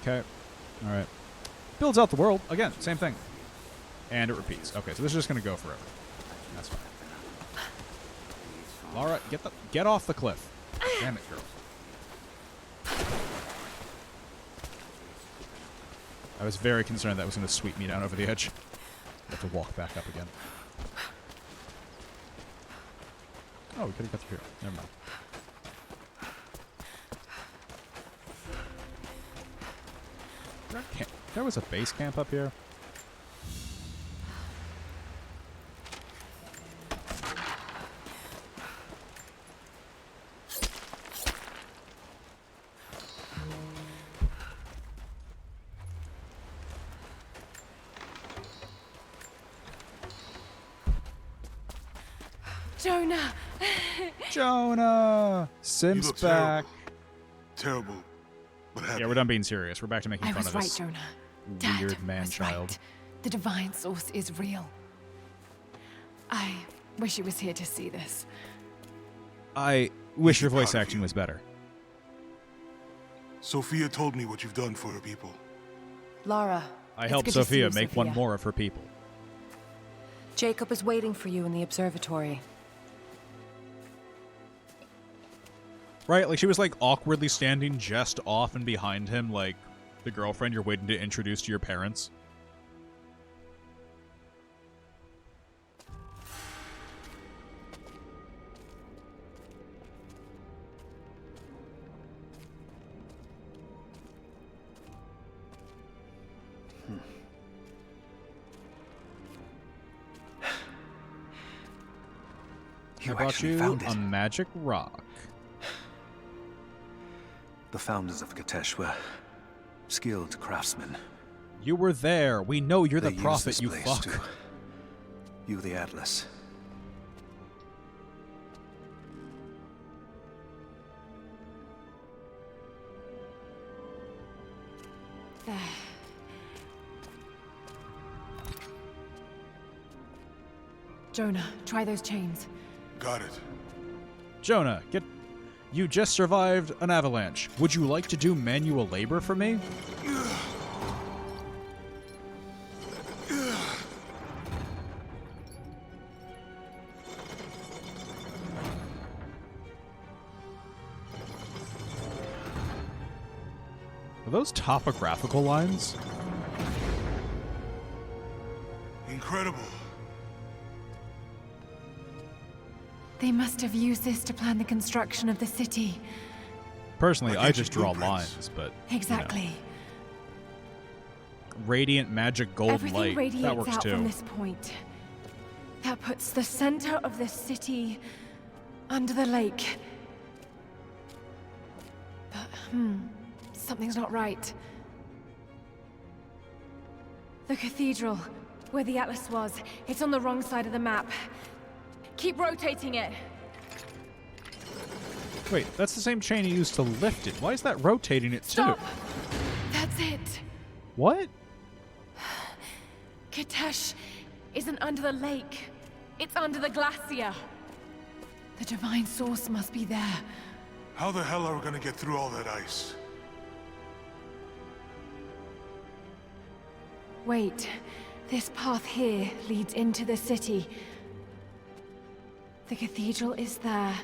Okay. Alright. Builds out the world. Again, same thing. And it repeats. Okay, so this is just going to go forever. That's fine. Lara, get off the cliff. Damn it, girl. I was very concerned that was going to sweep me down over the edge. I have to walk back up again. Oh, we could have got through here. Never mind. There was a base camp up here. Jonah! Jonah! You Sim's look back. terrible. What happened? Yeah, we're done being serious. We're back to making I fun was of right, this Jonah. weird Dad man-child. was right. The divine source is real. I wish he was here to see this. I wish your Proud voice of acting you. was better. Sophia told me what you've done for her people. Lara, I it's helped good to see Sophia you, make one Sophia. more of her people. Jacob is waiting for you in the observatory. Right? Like, she was, like, awkwardly standing just off and behind him, like the girlfriend you're waiting to introduce to your parents. I brought you a magic rock. The founders of Katesh were skilled craftsmen. You were there. We know you're the They used prophet, this you place fuck. to view the Atlas. There. Jonah, try those chains. Got it. Jonah, you just survived an avalanche. Would you like to do manual labor for me? Are those topographical lines? Incredible. They must have used this to plan the construction of the city. Personally, Like I ancient just draw blueprints. lines, but Exactly. you know, radiant magic gold Everything light. radiates That works out too. from this point. That puts the center of the city under the lake. But, something's not right. The cathedral, where the Atlas was, it's on the wrong side of the map. Keep rotating it. Wait, that's the same chain you used to lift it. Why is that rotating it Stop! too? That's it. What? Katesh isn't under the lake. It's under the glacier. The divine source must be there. How the hell are we gonna get through all that ice? Wait, this path here leads into the city. The cathedral is there,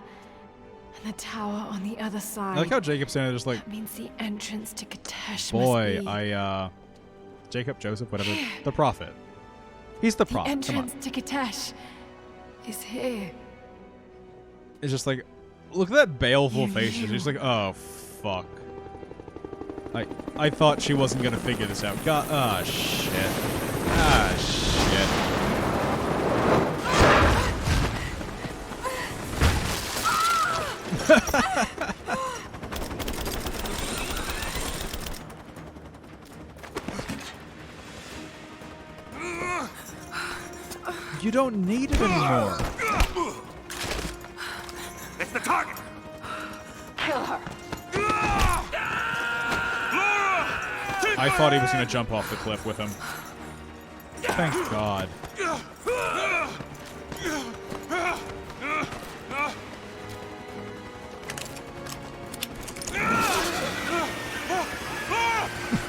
and the tower on the other side. I like how Jacob's saying it just like, That means the entrance to Katesh boy, must be... Jacob, Joseph, whatever, the prophet. He's the The prophet, come on. entrance to Katesh is here. It's just like, look at that baleful You face. She's knew. just like, oh, fuck. I thought she wasn't gonna figure this out. God, ah, shit. Ah, shit. You don't need it anymore. It's the target! Kill her. I thought he was going to jump off the cliff with him. Thank God.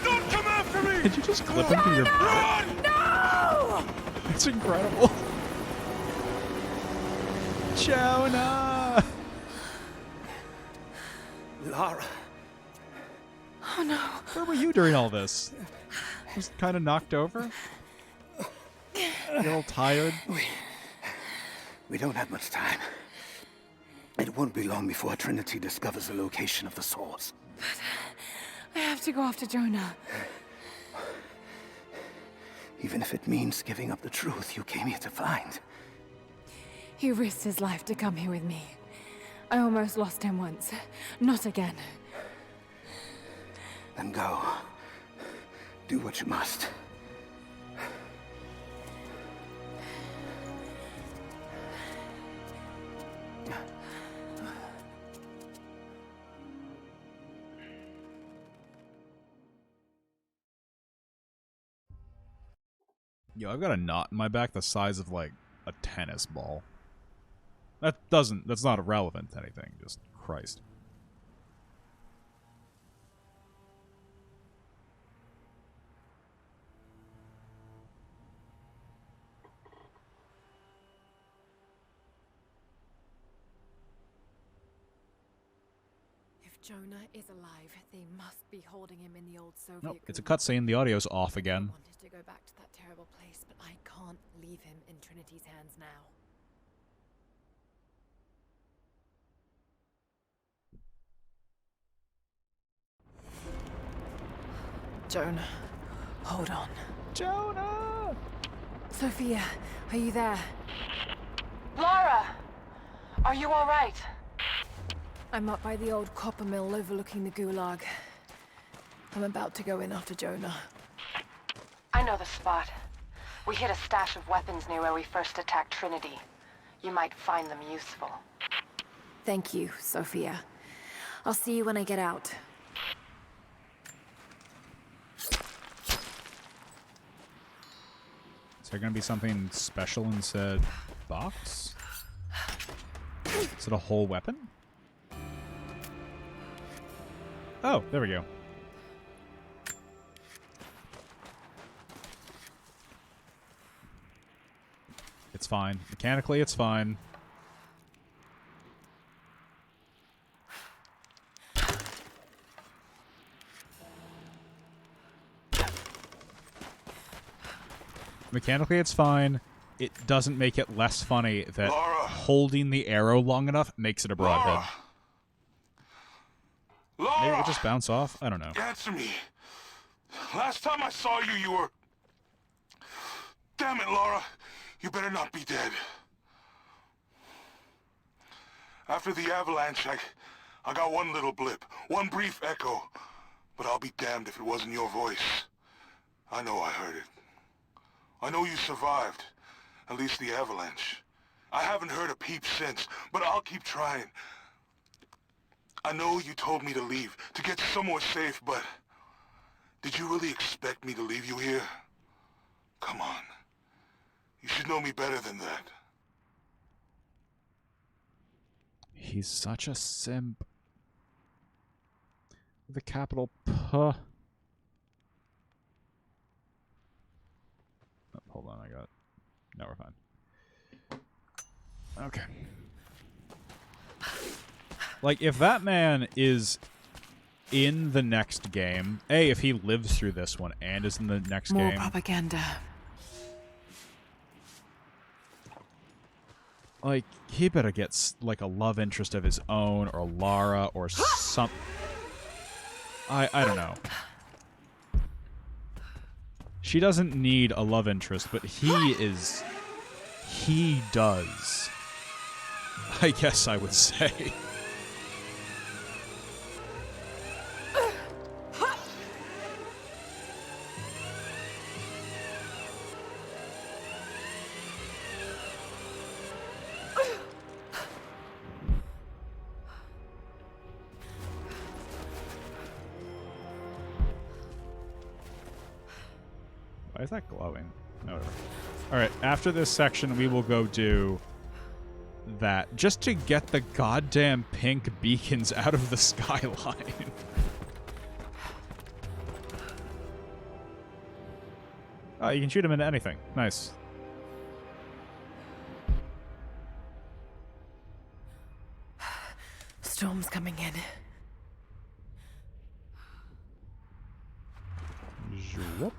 Don't come after me! Did you just clip him to your butt? No! It's incredible. Jonah! Lara. Oh no. Where were you during all this? Just kind of knocked over? A little tired? We don't have much time. It won't be long before Trinity discovers the location of the source. I have to go after Jonah. Even if it means giving up the truth you came here to find. He risked his life to come here with me. I almost lost him once. Not again. Then go. Do what you must. Yo, I've got a knot in my back the size of, like, a tennis ball. That's not irrelevant to anything, just Christ. If Jonah is alive, they must be holding him in the old Soviet. Nope, it's a cutscene, the audio's off again. I wanted to go back to that terrible place, but I can't leave him in Trinity's hands now. Jonah, hold on. Jonah! Sophia, are you there? Lara! Are you alright? I'm up by the old copper mill overlooking the gulag. I'm about to go in after Jonah. I know the spot. We hid a stash of weapons near where we first attacked Trinity. You might find them useful. Thank you, Sophia. I'll see you when I get out. Is there gonna be something special in said box? Is it a whole weapon? Oh, there we go. It's fine. Mechanically, it's fine. Mechanically, it's fine. It doesn't make it less funny that Lara. holding the arrow long enough makes it a broadhead. Lara. Maybe it would just bounce off? I don't know. Answer me. Last time I saw you, you were... Damn it, Lara. You better not be dead. After the avalanche, I got one little blip, one brief echo. But I'll be damned if it wasn't your voice. I know I heard it. I know you survived. At least the avalanche. I haven't heard a peep since, but I'll keep trying. I know you told me to leave, to get somewhere safe, but... Did you really expect me to leave you here? Come on. You should know me better than that. He's such a simp. The capital P. Oh, hold on, I got... No, we're fine. Okay. Like, if that man is in the next game... if he lives through this one and is in the next More game... propaganda. Like, he better get, like, a love interest of his own, or Lara, or some... I don't know. She doesn't need a love interest, but he does. I guess I would say. Why is that glowing? No, whatever. Alright, after this section, we will go do that. Just to get the goddamn pink beacons out of the skyline. Oh, you can shoot them into anything. Nice. Storm's coming in. Whoop.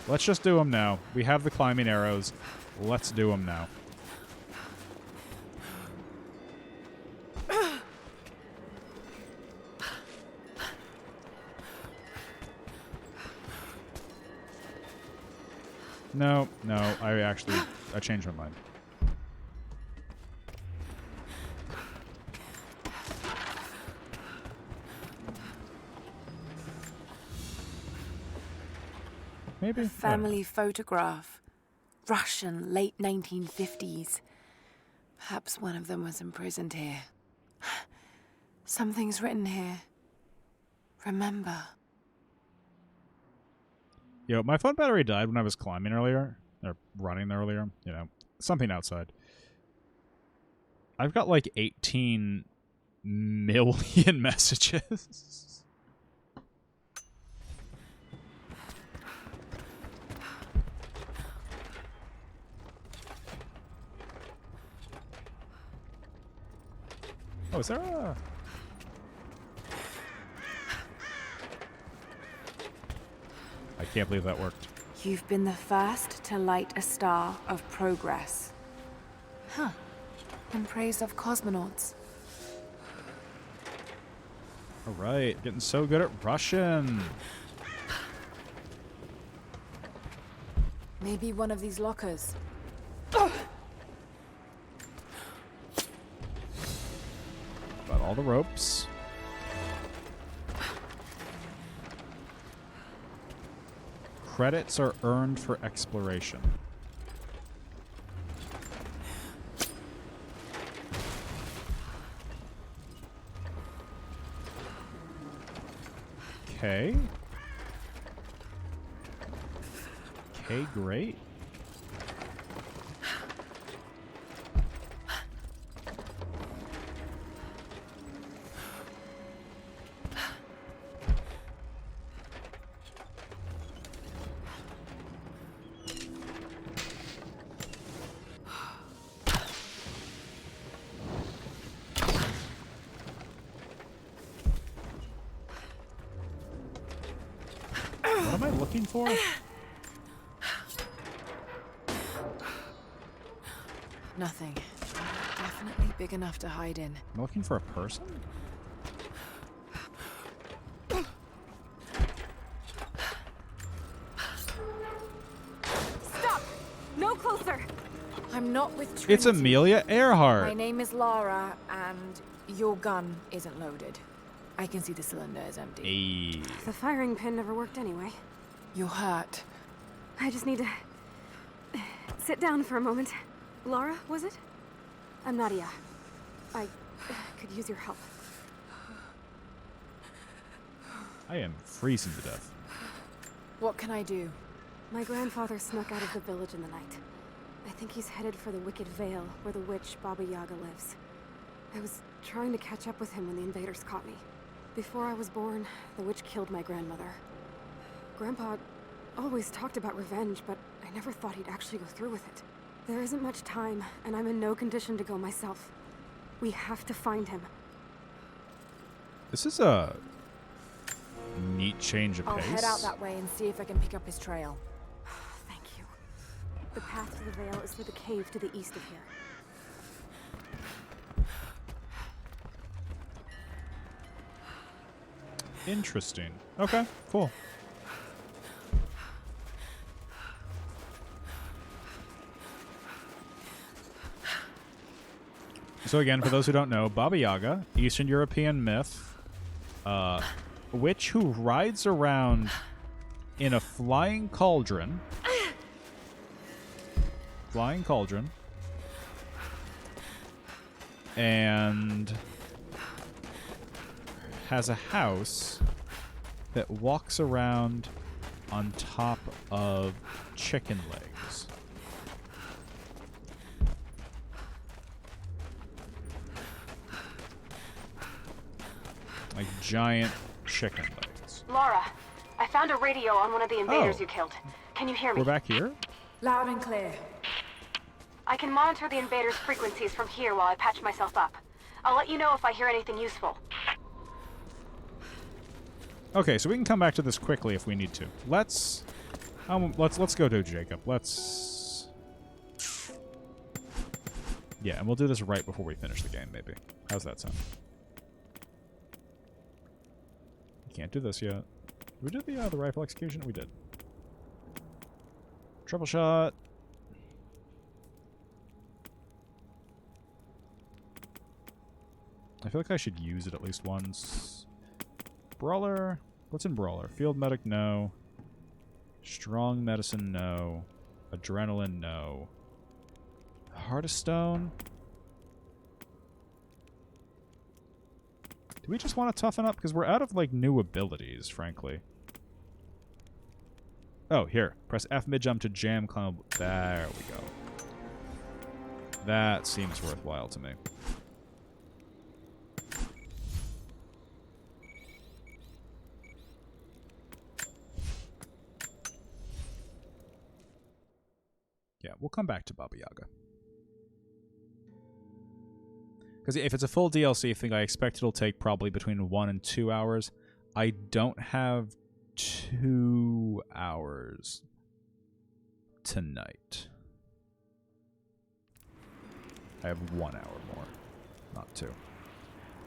Let's just do them now. We have the climbing arrows. Let's do them now. No, I changed my mind. Maybe. A family photograph. Russian, late 1950s. Perhaps one of them was imprisoned here. Something's written here. Remember. Yo, my phone battery died when I was climbing earlier. Or running earlier. You know, something outside. I've got like 18 million messages. Oh, is there a... I can't believe that worked. You've been the first to light a star of progress. Huh. In praise of cosmonauts. Alright, getting so good at Russian. Maybe one of these lockers. Got all the ropes. Credits are earned for exploration. Okay. Okay, great. What am I looking for? Nothing. Definitely big enough to hide in. I'm looking for a person? Stop! No closer! I'm not with Trinity. It's Amelia Earhart. My name is Lara, and your gun isn't loaded. I can see the cylinder is empty. Hey. The firing pin never worked anyway. You're hurt. I just need to sit down for a moment. Lara, was it? I'm Nadia. I could use your help. I am freezing to death. What can I do? My grandfather snuck out of the village in the night. I think he's headed for the Wicked Vale, where the witch Baba Yaga lives. I was trying to catch up with him when the invaders caught me. Before I was born, the witch killed my grandmother. Grandpa always talked about revenge, but I never thought he'd actually go through with it. There isn't much time, and I'm in no condition to go myself. We have to find him. This is a neat change of I'll pace. head out that way and see if I can pick up his trail. Thank you. The path to the Vale is through the cave to the east of here. Interesting. Okay, cool. So again, for those who don't know, Baba Yaga, Eastern European myth, witch who rides around in a flying cauldron. Flying cauldron. And has a house that walks around on top of chicken legs. Like giant chicken legs. Lara, I found a radio on one of the invaders you killed. Can you hear me? We're back here? Loud and clear. I can monitor the invaders' frequencies from here while I patch myself up. I'll let you know if I hear anything useful. Okay, so we can come back to this quickly if we need to. Let's go to Jacob. Yeah, and we'll do this right before we finish the game, maybe. How's that sound? We can't do this yet. Did we do the rifle execution? We did. Triple shot. I feel like I should use it at least once. Brawler. What's in Brawler? Field Medic, no. Strong Medicine, no. Adrenaline, no. Heart of Stone. Do we just want to toughen up? Because we're out of, like, new abilities, frankly. Oh, here. Press F mid-jump to jam climb. There we go. That seems worthwhile to me. Yeah, we'll come back to Baba Yaga. Because if it's a full DLC thing, I expect it'll take probably between 1 and 2 hours. I don't have 2 hours tonight. I have 1 hour more, not 2.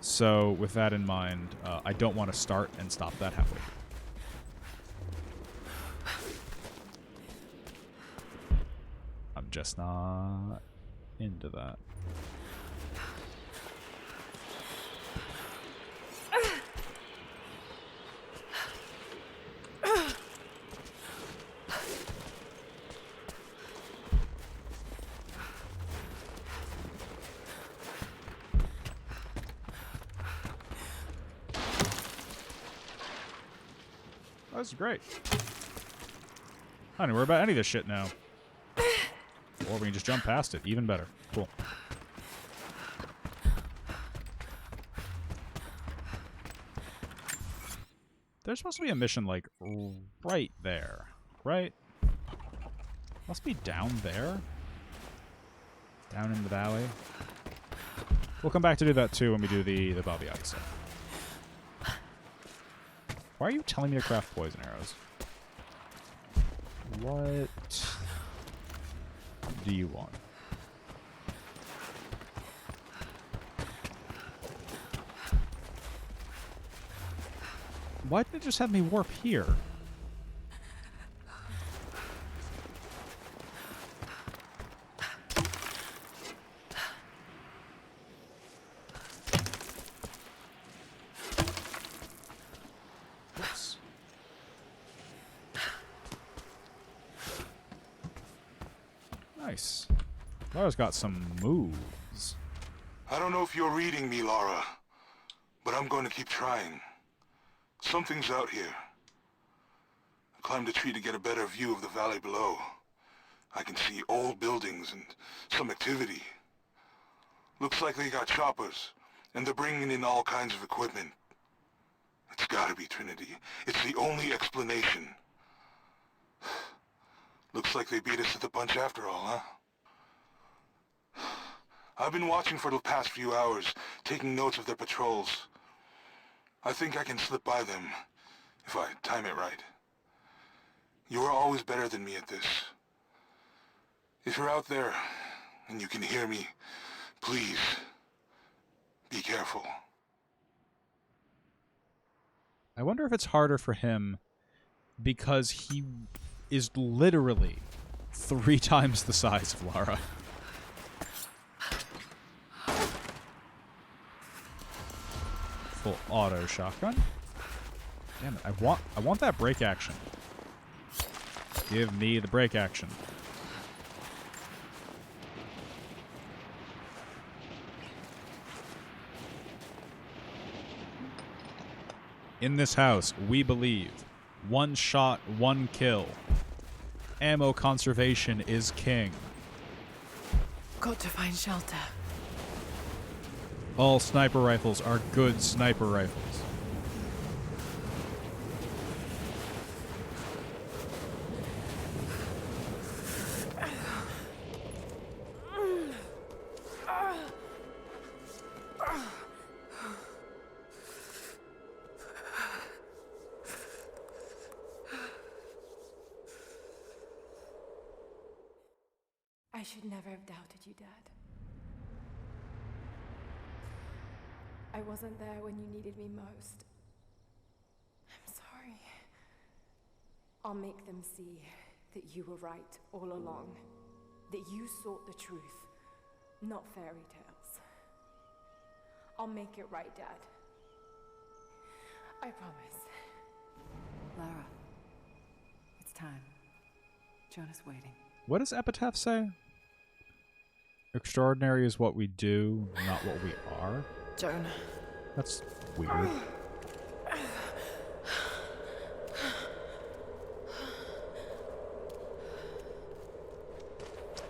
So with that in mind, I don't want to start and stop that halfway. I'm just not into that. That's great. I don't worry about any of this shit now. Or we can just jump past it. Even better. Cool. There's supposed to be a mission, like, right there. Right? Must be down there? Down in the valley? We'll come back to do that, too, when we do the Baba Yaga stuff. Why are you telling me to craft poison arrows? What do you want? Why did it just have me warp here? Oops. Nice. Lara's got some moves. I don't know if you're reading me, Lara, but I'm going to keep trying. Something's out here. I climbed a tree to get a better view of the valley below. I can see old buildings and some activity. Looks like they got choppers, and they're bringing in all kinds of equipment. It's gotta be Trinity. It's the only explanation. Looks like they beat us to the punch after all, huh? I've been watching for the past few hours, taking notes of their patrols. I think I can slip by them, if I time it right. You are always better than me at this. If you're out there, and you can hear me, please, be careful. I wonder if it's harder for him because he is literally 3 times the size of Lara. Full auto shotgun. Damn it! I want that break action. Give me the break action. In this house, we believe. One shot, one kill. Ammo conservation is king. Got to find shelter. All sniper rifles are good sniper rifles. I should never have doubted you, Dad. I wasn't there when you needed me most. I'm sorry. I'll make them see that you were right all along. That you sought the truth, not fairy tales. I'll make it right, Dad. I promise. Lara, it's time. Jonah's waiting. What does Epitaph say? Extraordinary is what we do, not what we are. Jonah. That's weird.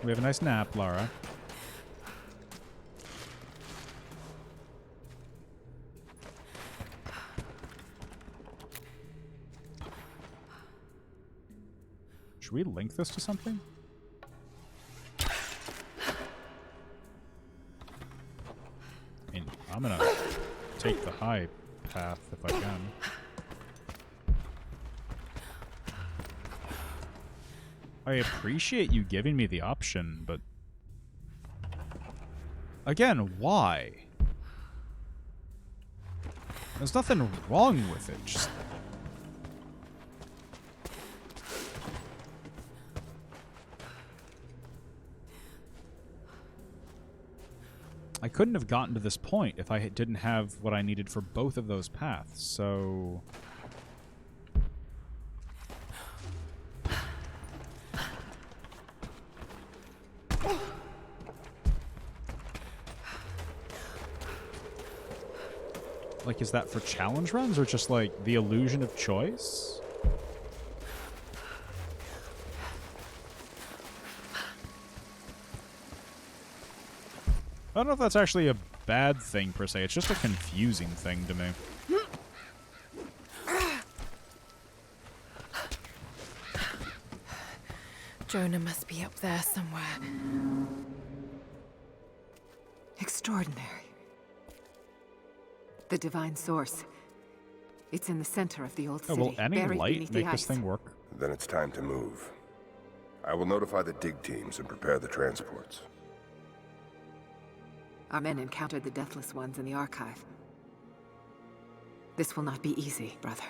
We have a nice nap, Lara. Should we link this to something? I mean, I'm gonna take the high path if I can. I appreciate you giving me the option, but... Again, why? There's nothing wrong with it, just... I couldn't have gotten to this point if I didn't have what I needed for both of those paths, so... Like, is that for challenge runs, or just, like, the illusion of choice? I don't know if that's actually a bad thing, per se. It's just a confusing thing to me. Jonah must be up there somewhere. Extraordinary. The divine source. It's in the center of the old city. Will any buried light beneath make the this ice. thing work? Then it's time to move. I will notify the dig teams and prepare the transports. Our men encountered the Deathless Ones in the archive. This will not be easy, brother.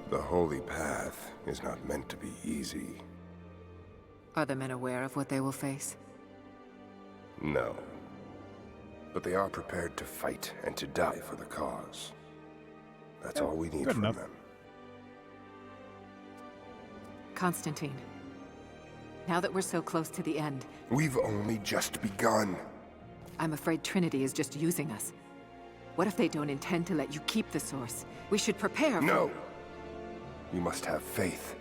The Holy Path is not meant to be easy. Are the men aware of what they will face? No. But they are prepared to fight and to die for the cause. That's all we need from them. Constantine, now that we're so close to the end... We've only just begun. I'm afraid Trinity is just using us. What if they don't intend to let you keep the source? We should prepare for... No! You must have faith.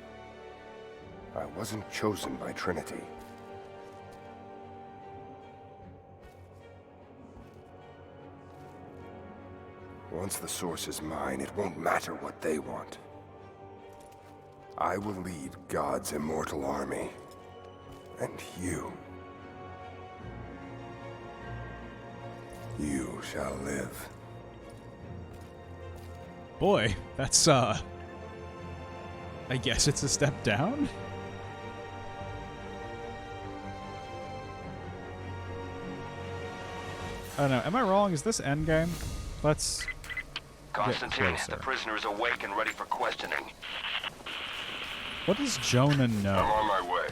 I wasn't chosen by Trinity. Once the source is mine, it won't matter what they want. I will lead God's immortal army. And you shall live. Boy, that's, I guess it's a step down? I don't know. Am I wrong? Is this endgame? Let's... Constantine, the prisoner is awake and ready for questioning. What does Jonah know? I'm on my way.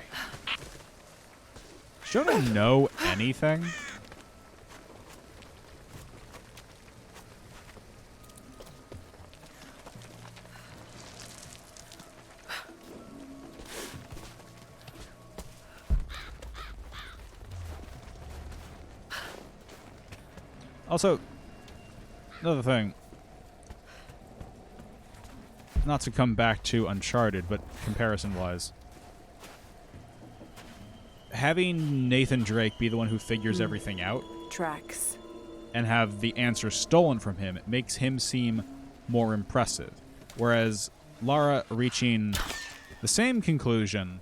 Does Jonah know anything? Also, another thing. not to come back to Uncharted, but comparison-wise, having Nathan Drake be the one who figures everything out Tracks. and have the answer stolen from him, it makes him seem more impressive. Whereas Lara reaching the same conclusion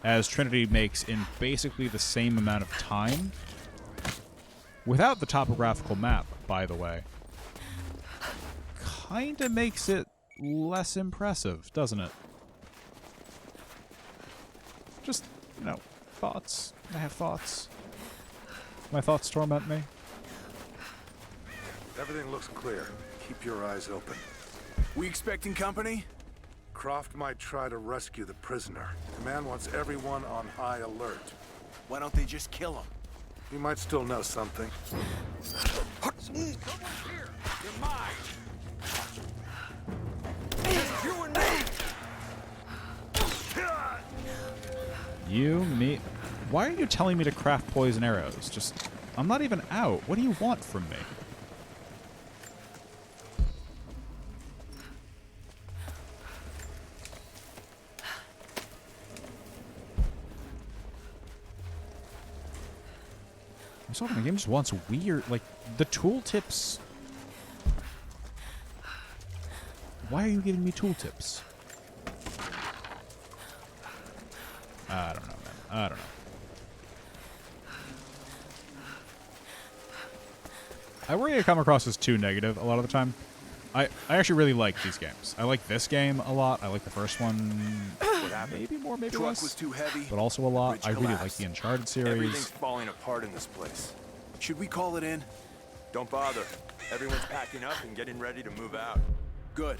as Trinity makes in basically the same amount of time, without the topographical map, by the way, kinda makes it less impressive, doesn't it? Just, you know, thoughts. I have thoughts. My thoughts torment me. Everything looks clear. Keep your eyes open. We expecting company? Croft might try to rescue the prisoner. Command wants everyone on high alert. Why don't they just kill him? He might still know something. Someone's here! You're mine! Just you and me! You, me... Why are you telling me to craft poison arrows? Just... I'm not even out. What do you want from me? I'm sorry, the game just wants weird... Like, the tooltips... Why are you giving me tooltips? I don't know, man. I don't know. I worry I come across as too negative a lot of the time. I actually really like these games. I like this game a lot. I like the first one maybe more, maybe Truck less. was too heavy. But also a lot. Bridge I really like collapsed. the Uncharted series. Everything's falling apart in this place. Should we call it in? Don't bother. Everyone's packing up and getting ready to move out. Good.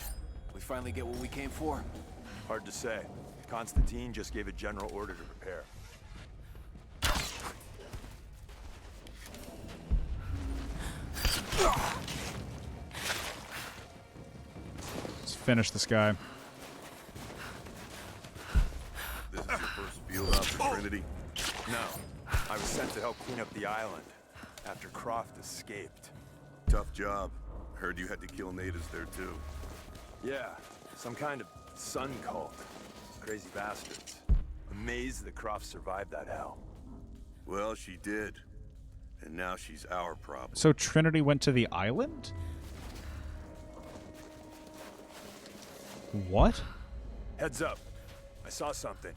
We finally get what we came for. Hard to say. Constantine just gave a general order to prepare. Let's finish this guy. This is your first field out for Trinity? No. I was sent to help clean up the island after Croft escaped. Tough job. Heard you had to kill natives there too. Yeah, some kind of sun cult. Crazy bastards. Amazed that Croft survived that hell. Well, she did. And now she's our problem. So Trinity went to the island? What? Heads up. I saw something.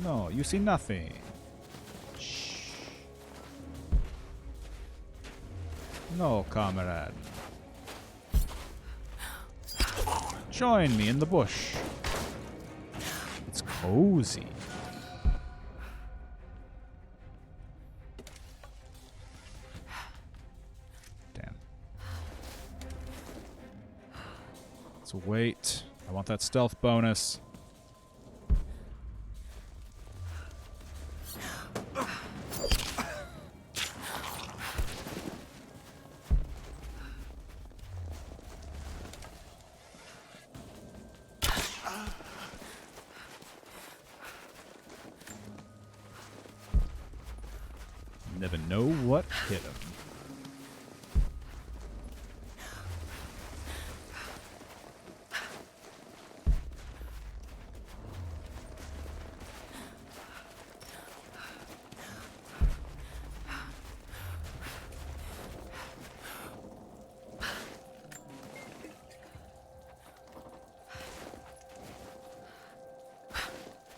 No, you see nothing. Shh. No, comrade. Join me in the bush. It's cozy. Damn. Let's wait. I want that stealth bonus. Never know what hit him.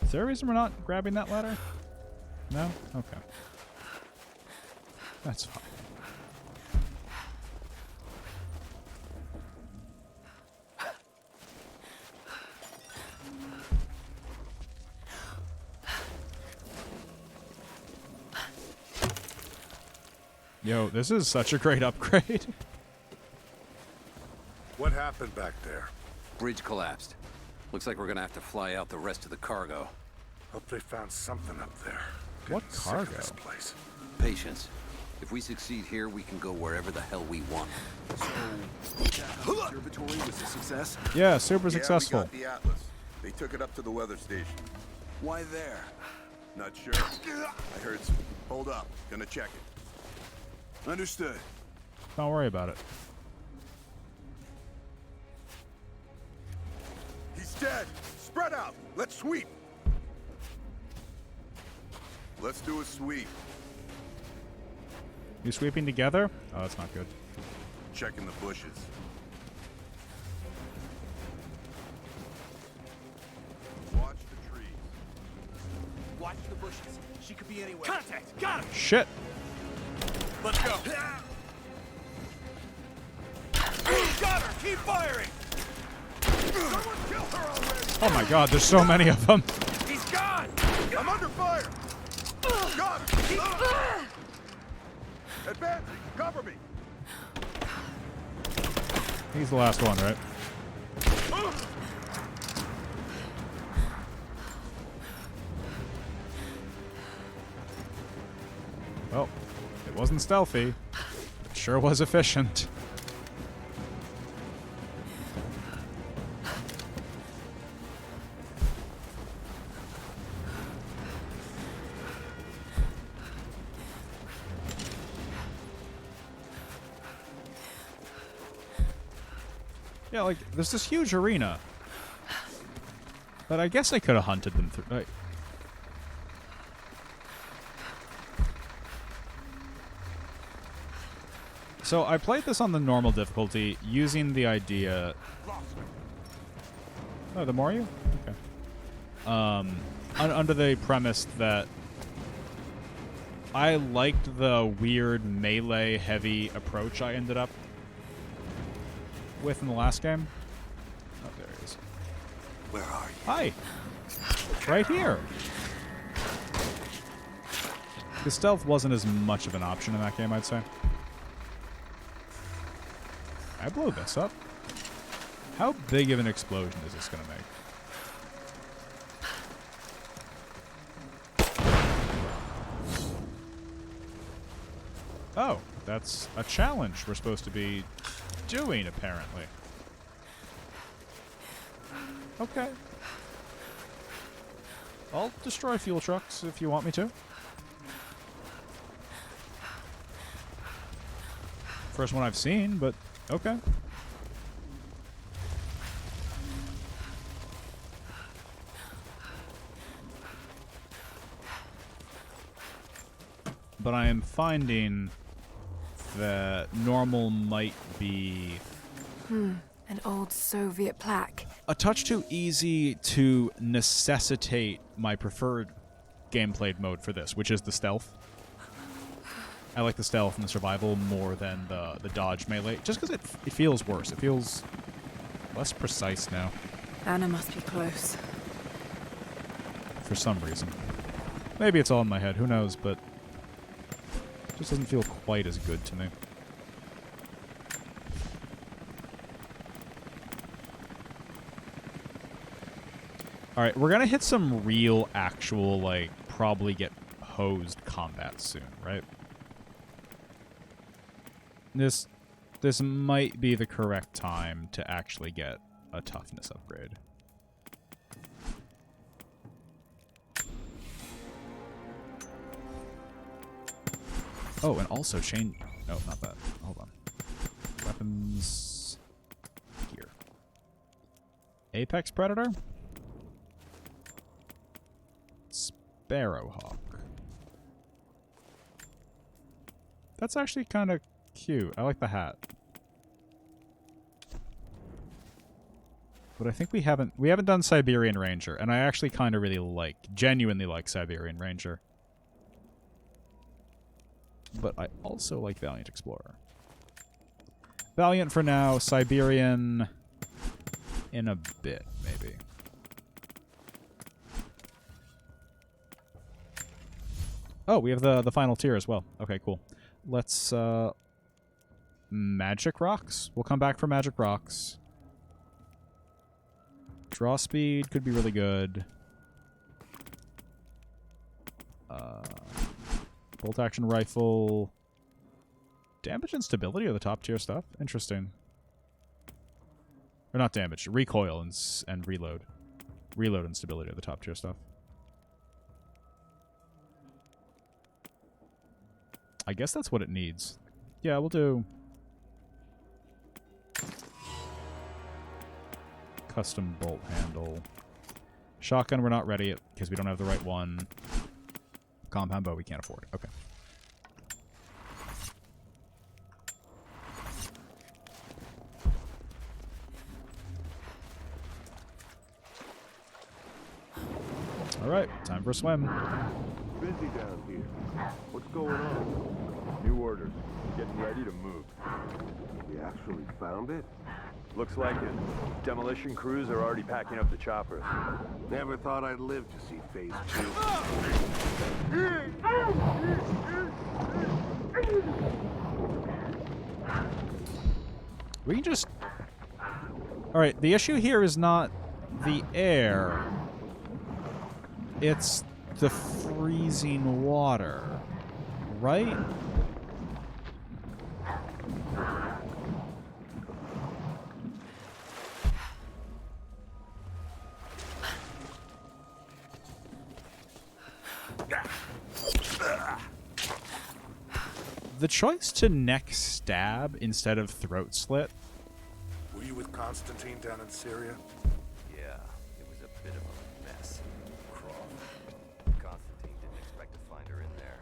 Is there a reason we're not grabbing that ladder? No? Okay. That's fine. Yo, this is such a great upgrade. What happened back there? Bridge collapsed. Looks like we're gonna have to fly out the rest of the cargo. Hope they found something up there. What Getting sick of cargo? this place. Patience. If we succeed here, we can go wherever the hell we want. So, that observatory was a success? Yeah, super Yeah, successful. we got the Atlas. They took it up to the weather station. Why there? Not sure. I heard some. Hold up. Gonna check it. Understood. Don't worry about it. ahead! Spread out! Let's sweep! Let's do a sweep. You sweeping together? Oh, that's not good. Checking the bushes. Watch the trees. Watch the bushes. She could be anywhere. Contact! Got him! Shit! Let's go! Got her! Keep firing! Someone kill her already! Oh my god, there's so many of them. He's gone! I'm under fire! Got her! Advancing! Cover me! He's the last one, right? Well, it wasn't stealthy. It sure was efficient. Yeah, like, there's this huge arena. But I guess I could have hunted them through. Like, so I played this on the normal difficulty using the idea... Oh, the more you? Okay. Under the premise that I liked the weird melee-heavy approach I ended up with in the last game. Oh, there he is. Where are you? Hi. Right here. The stealth wasn't as much of an option in that game, I'd say. I blow this up. How big of an explosion is this going to make? Oh, that's a challenge we're supposed to be doing, apparently. Okay. I'll destroy fuel trucks if you want me to. First one I've seen, but okay. But I am finding that normal might be... An old Soviet plaque. a touch too easy to necessitate my preferred gameplay mode for this, which is the stealth. I like the stealth and the survival more than the dodge melee, just because it feels worse. It feels less precise now. Anna must be close. For some reason. Maybe it's all in my head, who knows, but it just doesn't feel quite as good to me. Alright, we're gonna hit some real, actual, like, probably get hosed combat soon, right? This might be the correct time to actually get a toughness upgrade. Oh, and also chain... No, not that. Hold on. Weapons... Here. Apex Predator? Sparrowhawk. That's actually kind of cute. I like the hat. But I think we haven't done Siberian Ranger, and I actually kind of really genuinely like Siberian Ranger. But I also like Valiant Explorer. Valiant for now, Siberian in a bit, maybe. Oh, we have the final tier as well. Okay, cool. Let's, Magic Rocks? We'll come back for Magic Rocks. Draw speed could be really good. Bolt action rifle. Damage and stability are the top tier stuff. Interesting. Or not damage. Recoil and reload. Reload and stability are the top tier stuff. I guess that's what it needs. Yeah, we'll do... Custom bolt handle. Shotgun, we're not ready because we don't have the right one. Compound bow, we can't afford. Okay. All right, time for a swim. Busy down here. What's going on? New orders. Getting ready to move. We actually found it? Looks like it. Demolition crews are already packing up the choppers. Never thought I'd live to see phase 2. We can just... Alright, the issue here is not the air. It's the freezing water. Right? The choice to neck stab instead of throat slit. Were you with Constantine down in Syria? Yeah, it was a bit of a mess. Croft. Constantine didn't expect to find her in there.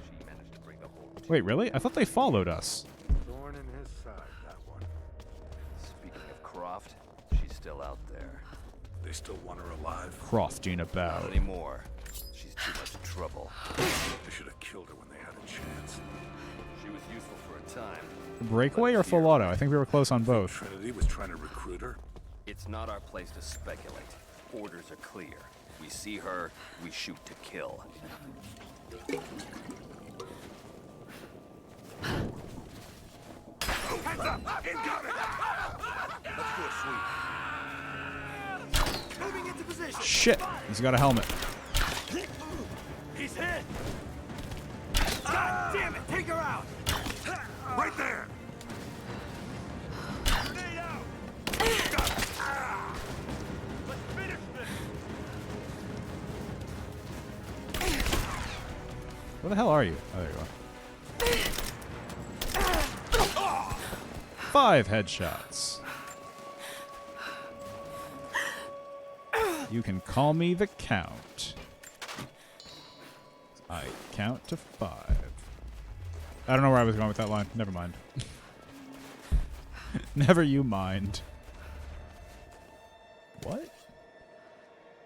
She managed to bring the whole team. Wait, really? I thought they followed us. Thorn in his side, that one. Speaking of Croft, she's still out there. They still want her alive? Crofting about. Not anymore. She's too much trouble. They should have killed her when they had a chance. She was useful for a time. Breakaway or full auto? I think we were close on both. Trinity was trying to recruit her? It's not our place to speculate. Orders are clear. We see her, we shoot to kill. Heads up! Incoming! Let's do a sweep. Moving into position. Shit! He's got a helmet. He's hit. God damn it! Take her out. Right there! Grenade out. Let's finish this. Where the hell are you? Oh, there you are. 5 headshots. You can call me the Count. I count to 5. I don't know where I was going with that line. Never mind. Never you mind. What?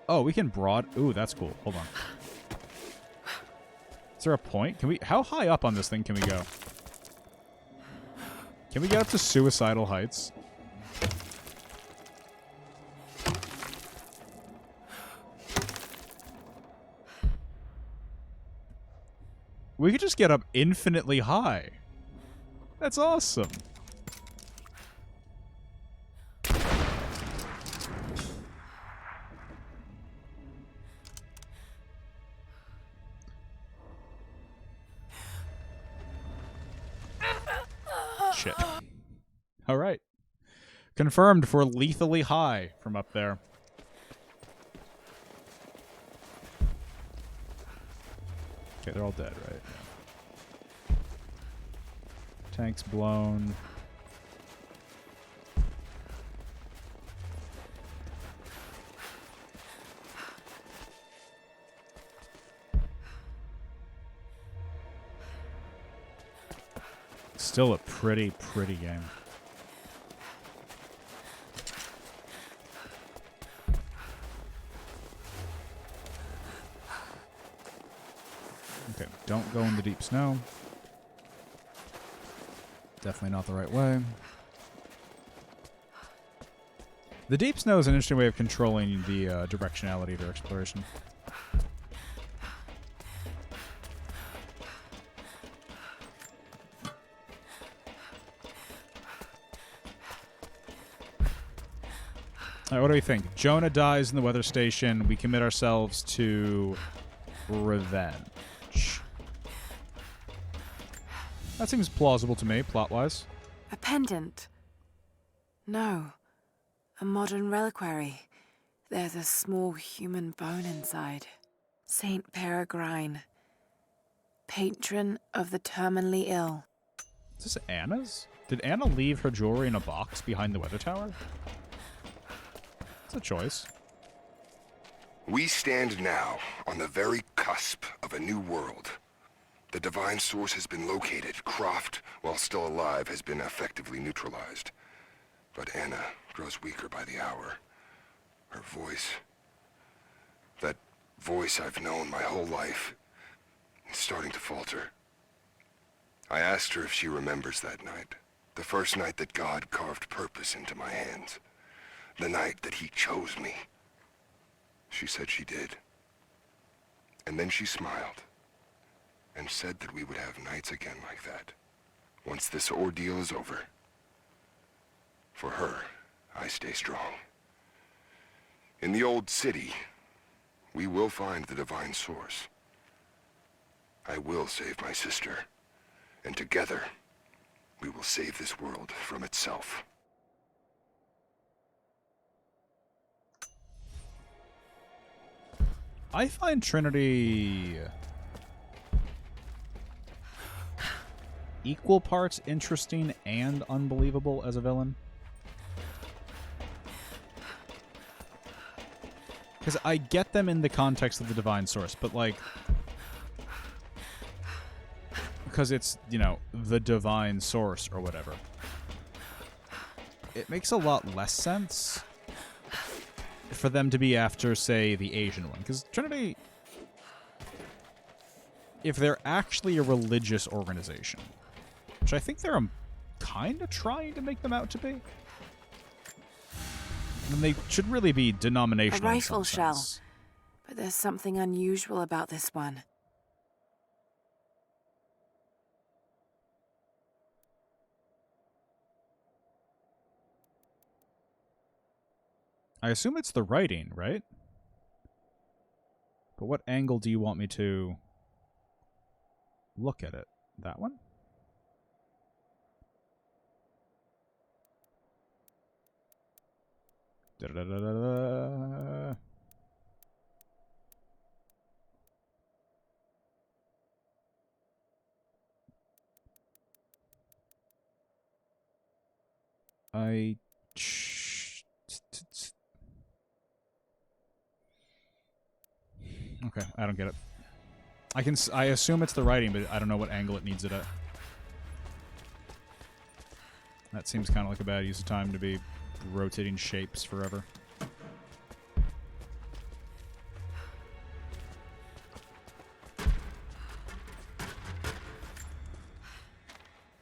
Oh, we can broad... Ooh, that's cool. Hold on. Is there a point? Can we... How high up on this thing can we go? Can we get up to suicidal heights? We could just get up infinitely high. That's awesome. Shit. All right. Confirmed for lethally high from up there. Okay, they're all dead, right? Yeah. Tank's blown. Still a pretty game. Okay, don't go in the deep snow. Definitely not the right way. The deep snow is an interesting way of controlling the directionality of your exploration. All right, what do we think? Jonah dies in the weather station. We commit ourselves to revenge. That seems plausible to me, plot-wise. A pendant? No. A modern reliquary. There's a small human bone inside. Saint Peregrine. Patron of the terminally ill. Is this Anna's? Did Anna leave her jewelry in a box behind the weather tower? It's a choice. We stand now on the very cusp of a new world. The divine source has been located. Croft, while still alive, has been effectively neutralized. But Anna grows weaker by the hour. Her voice, that voice I've known my whole life, is starting to falter. I asked her if she remembers that night. The first night that God carved purpose into my hands. The night that he chose me. She said she did. And then she smiled and said that we would have nights again like that, once this ordeal is over. For her, I stay strong. In the old city, we will find the divine source. I will save my sister, and together, we will save this world from itself. I find Trinity equal parts interesting and unbelievable as a villain. Because I get them in the context of the divine source, but like, because it's, you know, the divine source or whatever, it makes a lot less sense for them to be after, say, the Asian one. Because Trinity, if they're actually a religious organization, which I think they're kind of trying to make them out to be, then they should really be denominational. A rifle shell, but there's something unusual about this one. I assume it's the writing, right? But what angle do you want me to look at it? That one? Da-da-da-da-da. Okay, I don't get it. I assume it's the writing, but I don't know what angle it needs it at. That seems kind of like a bad use of time to be rotating shapes forever.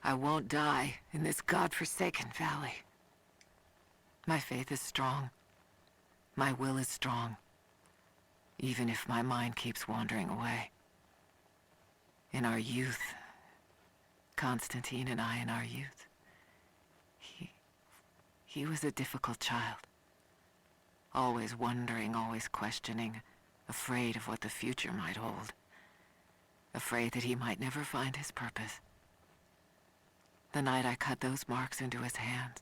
I won't die in this godforsaken valley. My faith is strong. My will is strong. Even if my mind keeps wandering away. In our youth, Constantine and I in our youth, he was a difficult child. Always wondering, always questioning, afraid of what the future might hold. Afraid that he might never find his purpose. The night I cut those marks into his hands,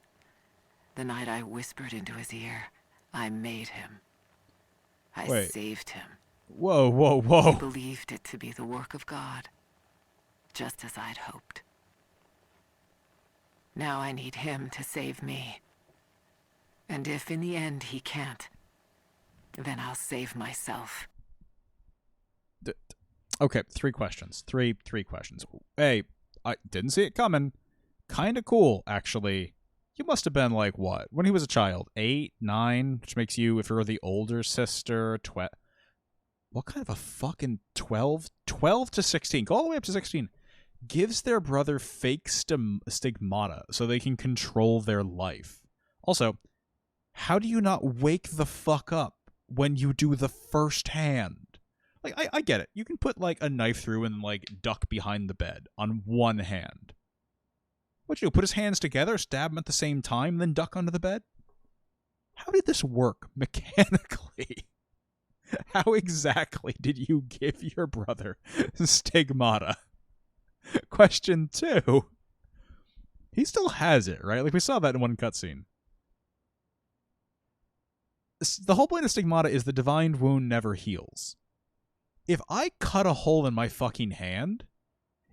the night I whispered into his ear, I made him. I saved him. Whoa, whoa, whoa. He believed it to be the work of God, just as I'd hoped. Now I need him to save me. And if in the end he can't, then I'll save myself. Okay, three questions. Three questions. Hey, I didn't see it coming. Kind of cool, actually. You must have been like, what? When he was a child? 8, 9? Which makes you, if you're the older sister, what kind of a fucking 12? 12 to 16. Go all the way up to 16. Gives their brother fake stigmata so they can control their life. Also, how do you not wake the fuck up when you do the first hand? Like, I get it. You can put, like, a knife through and, like, duck behind the bed on one hand. What'd you do? Put his hands together, stab him at the same time, then duck under the bed? How did this work mechanically? How exactly did you give your brother stigmata? Question 2. He still has it, right? Like, we saw that in one cutscene. The whole point of stigmata is the divine wound never heals. If I cut a hole in my fucking hand,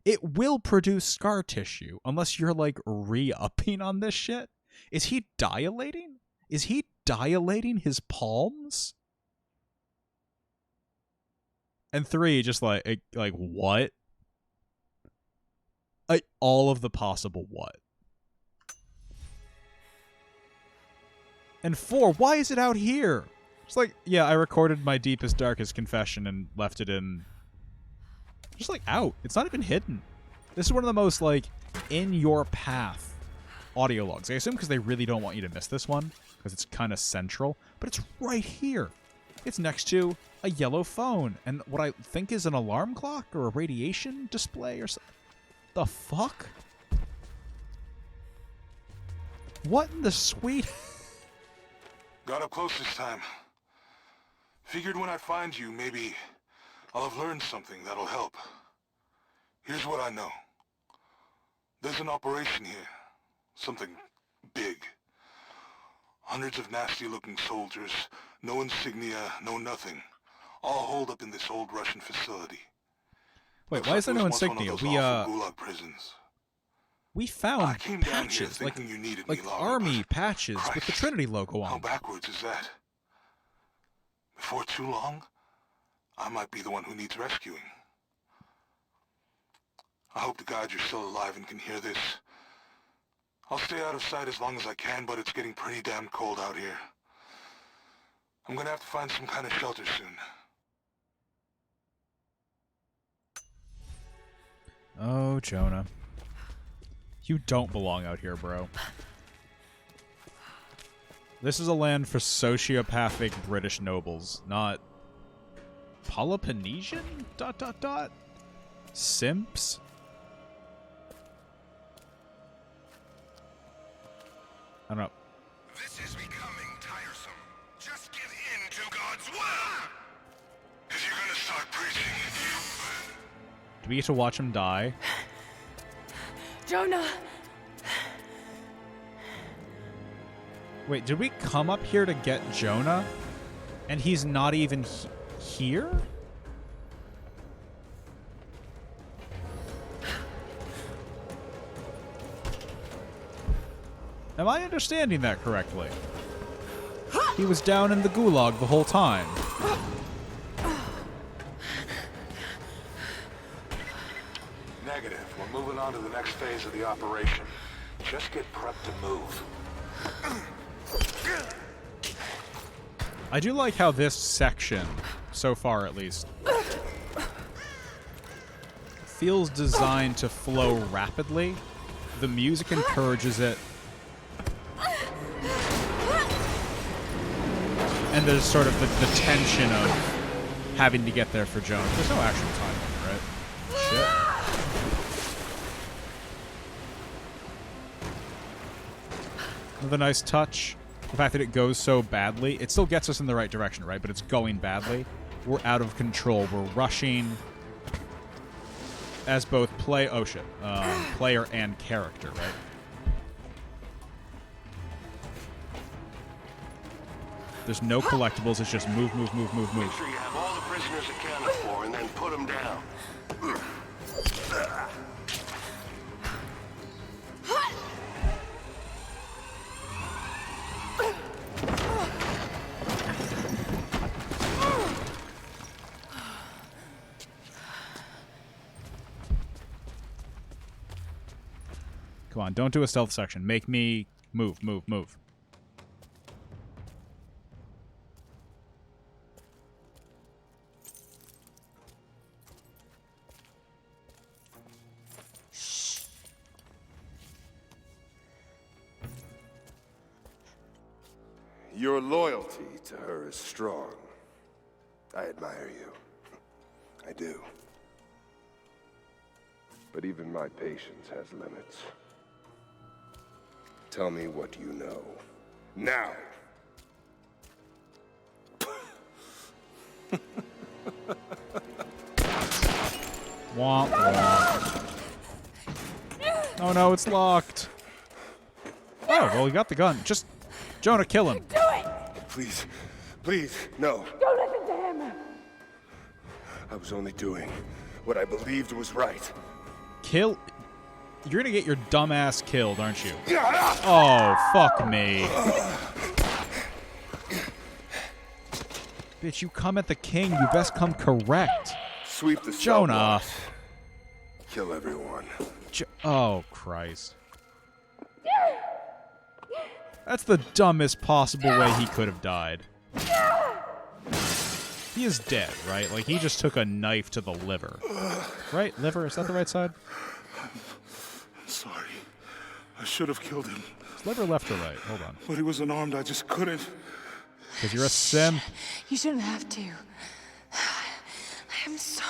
it will produce scar tissue unless you're, like, re-upping on this shit. Is he dilating? Is he dilating his palms? And 3, just like what? Like, all of the possible what? And 4, why is it out here? It's like, yeah, I recorded my deepest, darkest confession and left it in... just, like, out. It's not even hidden. This is one of the most, like, in-your-path audio logs. I assume because they really don't want you to miss this one, because it's kind of central. But it's right here. It's next to a yellow phone and what I think is an alarm clock or a radiation display or something. The fuck? What in the sweet... Got up close this time. Figured when I find you, maybe I'll have learned something that'll help. Here's what I know. There's an operation here. Something big. Hundreds of nasty-looking soldiers, no insignia, no nothing. All holed up in this old Russian facility. Wait, why is there no insignia? Gulag prisons. We found patches, like army patches with the Trinity logo on. How backwards is that? Before too long, I might be the one who needs rescuing. I hope to God you're still alive and can hear this. I'll stay out of sight as long as I can, but it's getting pretty damn cold out here. I'm gonna have to find some kind of shelter soon. Oh, Jonah. You don't belong out here, bro. This is a land for sociopathic British nobles, not Peloponnesian? ... Simps? I don't know. This is becoming tiresome. Just give in to God's will! If you're gonna start preaching, Do we get to watch him die? Jonah! Wait, did we come up here to get Jonah? And he's not even here? Am I understanding that correctly? He was down in the gulag the whole time. Negative. We're moving on to the next phase of the operation. Just get prepped to move. I do like how this section, so far at least, feels designed to flow rapidly. The music encourages it. And there's sort of the tension of having to get there for Jones. There's no actual time limit, right? Shit. Another nice touch. The fact that it goes so badly. It still gets us in the right direction, right? But it's going badly. We're out of control. We're rushing as both player and character, right? There's no collectibles. It's just move, move, move, move, move. Make sure you have all the prisoners accounted for and then put them down. Come on, don't do a stealth section. Make me move, move, move. Your loyalty to her is strong. I admire you. I do. But even my patience has limits. Tell me what you know. Now! Womp womp. Oh no, it's locked. Oh, well, we got the gun. Just, Jonah, kill him. Do it! Please, please, no. Don't listen to him! I was only doing what I believed was right. Kill... You're gonna get your dumb ass killed, aren't you? Oh, fuck me. Bitch, you come at the king. You best come correct. Sweep the Jonah. cell blocks. Kill everyone. Oh, Christ. That's the dumbest possible way he could have died. He is dead, right? Like, he just took a knife to the liver. Right? Liver? Is that the right side? Sorry. I should have killed him. Is liver left or right? Hold on. But he was unarmed. I just couldn't. Because you're a simp. You shouldn't have to. I am so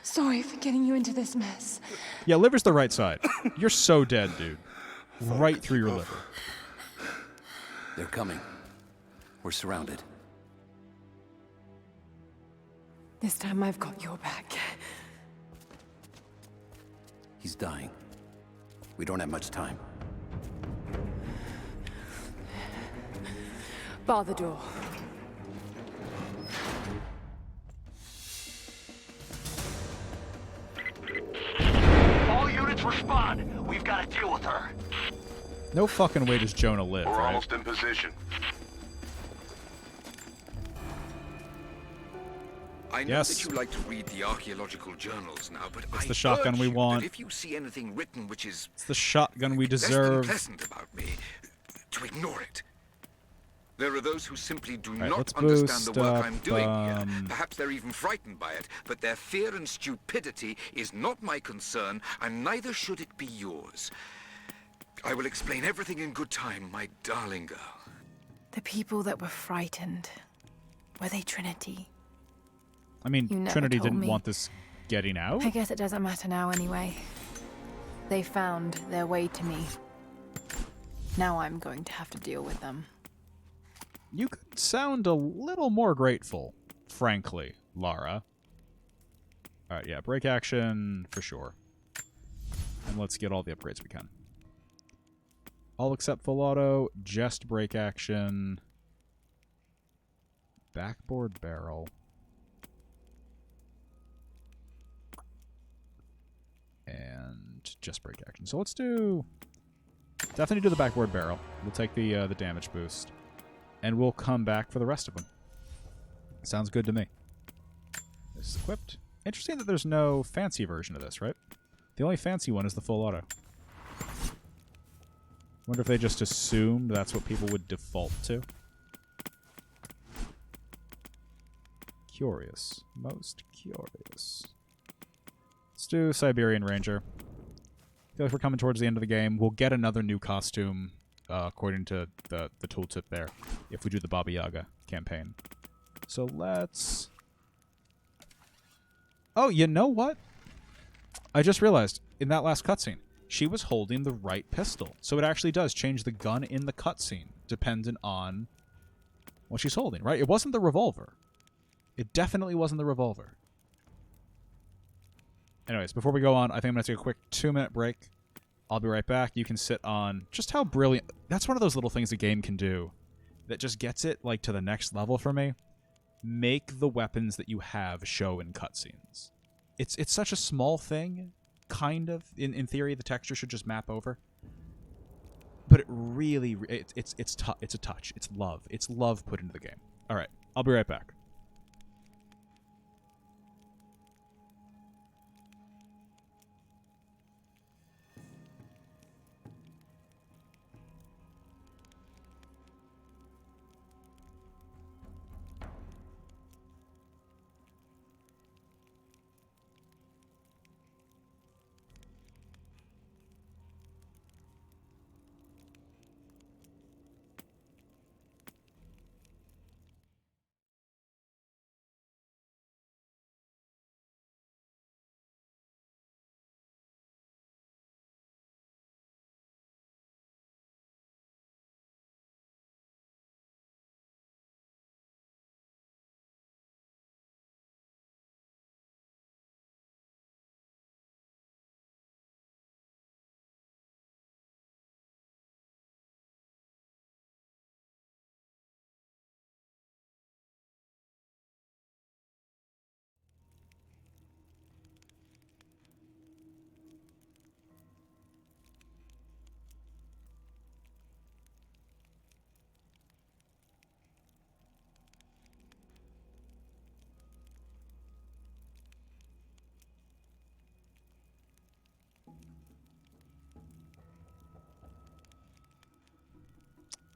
sorry for getting you into this mess. Yeah, liver's the right side. You're so dead, dude. Right through your liver. They're coming. We're surrounded. This time I've got your back. He's dying. We don't have much time. Bar the door. All units respond. We've got to deal with her. No fucking way does Jonah live, We're right? almost in position. I know Yes. that you like to read the archaeological journals now, but It's I the shotgun urge we you that want. if you see anything written which is It's the shotgun we less than deserve. pleasant about me, to ignore it. There are those who simply do Right, not let's understand the boost work up, I'm doing here. Perhaps they're even frightened by it, but their fear and stupidity is not my concern, and neither should it be yours. I will explain everything in good time, my darling girl. The people that were frightened, were they Trinity? I mean, You never Trinity told didn't me. want this getting out. I guess it doesn't matter now anyway. They found their way to me. Now I'm going to have to deal with them. You could sound a little more grateful, frankly, Lara. Alright, yeah, break action for sure. And let's get all the upgrades we can. All except full auto, just break action. Backboard barrel. And just break action. So let's do... Definitely do the backboard barrel. We'll take the damage boost. And we'll come back for the rest of them. Sounds good to me. This is equipped. Interesting that there's no fancy version of this, right? The only fancy one is the full auto. Wonder if they just assumed that's what people would default to. Curious. Most curious. Let's do Siberian Ranger. I feel like we're coming towards the end of the game. We'll get another new costume, according to the tooltip there, if we do the Baba Yaga campaign. So let's... Oh, you know what? I just realized, in that last cutscene, she was holding the right pistol. So it actually does change the gun in the cutscene, dependent on what she's holding, right? It wasn't the revolver. It definitely wasn't the revolver. Anyways, before we go on, I think I'm going to take a quick 2-minute break. I'll be right back. You can sit on just how brilliant... That's one of those little things the game can do that just gets it like to the next level for me. Make the weapons that you have show in cutscenes. It's such a small thing, kind of. In theory, the texture should just map over. But it really... It's a touch. It's love. It's love put into the game. All right. I'll be right back.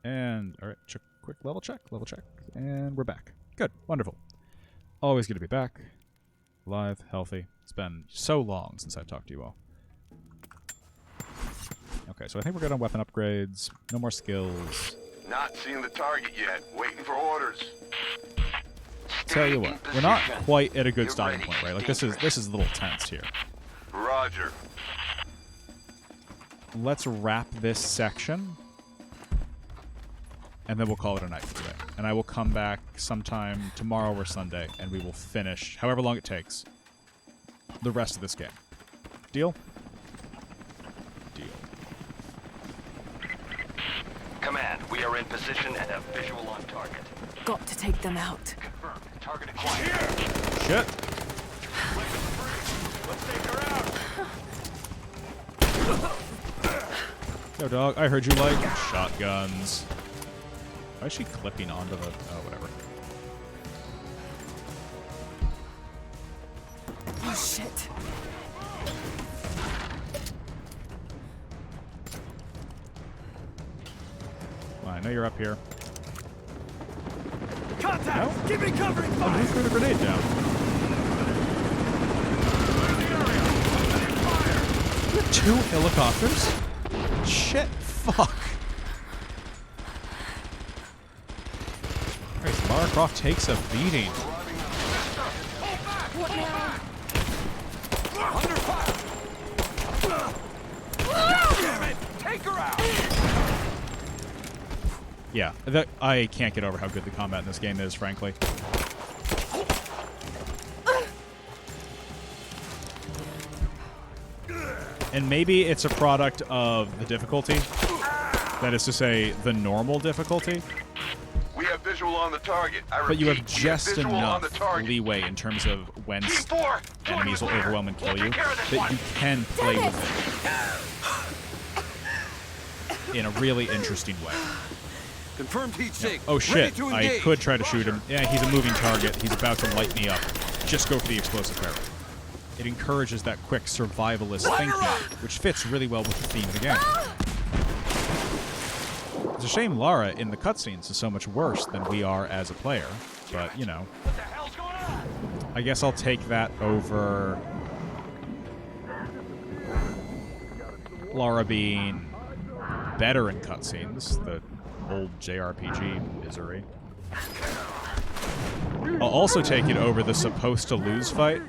And, alright, quick level check. And we're back. Good. Wonderful. Always good to be back. Alive, healthy. It's been so long since I've talked to you all. Okay, so I think we're good on weapon upgrades. No more skills. Not seeing the target yet. Waiting for orders. Tell you what, we're not quite at a good starting point, right? Like, this is a little tense here. Roger. Let's wrap this section, and then we'll call it a night for today. And I will come back sometime tomorrow or Sunday, and we will finish, however long it takes, the rest of this game. Deal? Deal. Command, we are in position and have visual on target. Got to take them out. Confirmed. Target acquired. Shit. Let's take her out. Yo, dog, I heard you like shotguns. Why is she clipping onto the... Oh, whatever. Oh, shit. Well, I know you're up here. Contact! No? Give me covering Oh, fire! who threw the grenade down? You have 2 helicopters? Shit, fuck. Christ, Lara Croft takes a beating. What now? Under fire! Damn it! Take her out! Yeah, I can't get over how good the combat in this game is, frankly. And maybe it's a product of the difficulty. That is to say, the normal difficulty. We have visual on the target. But you have just enough leeway in terms of when enemies will overwhelm and kill you that you can play with it in a really interesting way. Confirmed heat sink. Oh Ready shit, to I engage. could try to shoot him. Yeah, he's a moving target. He's about to light me up. Just go for the explosive barrel. It encourages that quick survivalist thinking, which fits really well with the theme of the game. It's a shame Lara in the cutscenes is so much worse than we are as a player, but, you know. What the hell's going on? I guess I'll take that over Lara being better in cutscenes, the old JRPG misery. I'll also take it over the supposed to lose fight.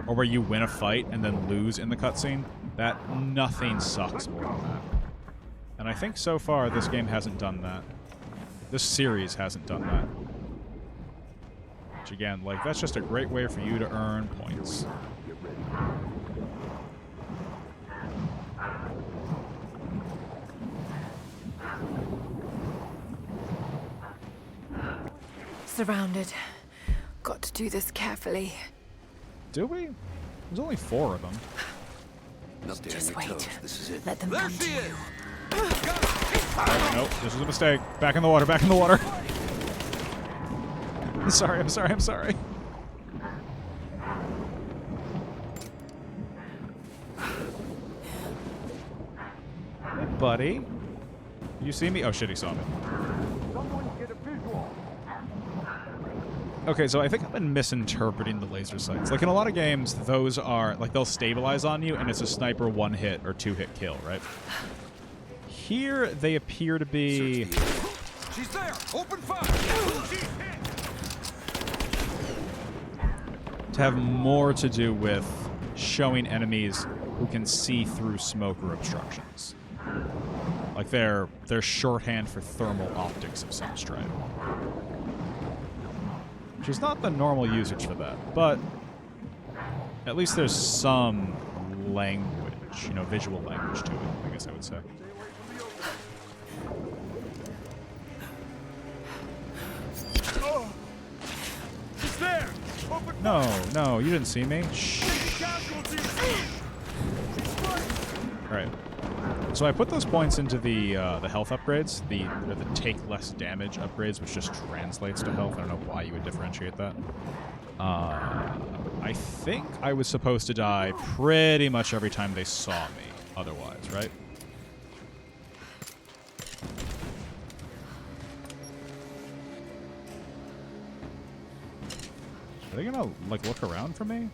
Or where you win a fight and then lose in the cutscene. That nothing sucks more than that. And I think so far this game hasn't done that. This series hasn't done that. Which again, like, that's just a great way for you to earn points. Surrounded. Got to do this carefully. Do we? There's only 4 of them. Just wait. Let them come to you. Nope, this was a mistake. Back in the water, back in the water. I'm sorry, I'm sorry, I'm sorry. Hey, buddy. You see me? Oh shit, he saw me. Okay, so I think I've been misinterpreting the laser sights. Like, in a lot of games, those are, like, they'll stabilize on you, and it's a sniper 1-hit or 2-hit kill, right? Here, they appear to be... She's there! Open fire! She's hit! to have more to do with showing enemies who can see through smoke or obstructions. Like, they're shorthand for thermal optics of some stripe. Which is not the normal usage for that, but at least there's some language, you know, visual language to it, I guess I would say. Oh! She's there! Open No, no, you didn't see me. Shh. casualties! Alright. So I put those points into the health upgrades, the take less damage upgrades, which just translates to health. I don't know why you would differentiate that. I think I was supposed to die pretty much every time they saw me, otherwise, right? Are they gonna, like, look around for me?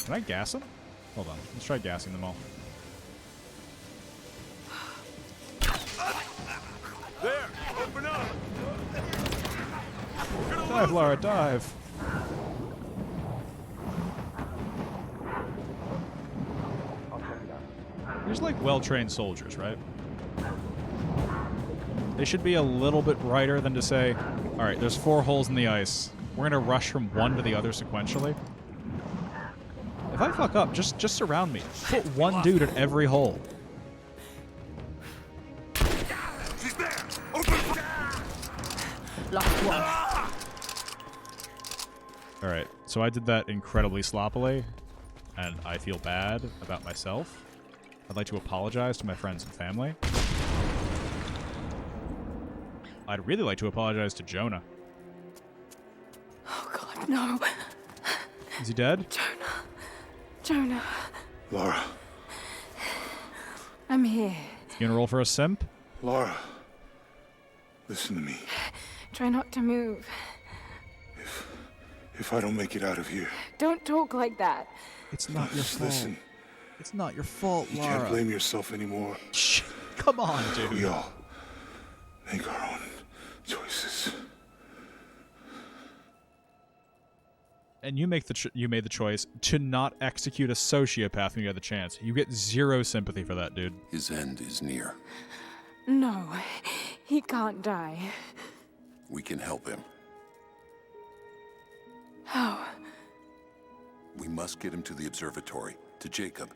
Can I gas them? Hold on. Let's try gassing them all. There! Open up! Dive, Lara, dive! These like well-trained soldiers, right? They should be a little bit brighter than to say, alright, there's 4 holes in the ice. We're gonna rush from one to the other sequentially. If I fuck up, just surround me. Put one dude at every hole. She's there! Open! Last one. Alright, so I did that incredibly sloppily, and I feel bad about myself. I'd like to apologize to my friends and family. I'd really like to apologize to Jonah. Oh God, no. Is he dead? Jonah. Lara. I'm here. You gonna roll for a simp? Lara. Listen to me. Try not to move. If I don't make it out of here... Don't talk like that. It's not your fault. Listen. It's not your fault, You Lara. can't blame yourself anymore. Shh. Come on, dude. We all make our own choices. And you made the choice to not execute a sociopath when you had the chance. You get 0 sympathy for that, dude. His end is near. No, he can't die. We can help him. How? We must get him to the observatory, to Jacob.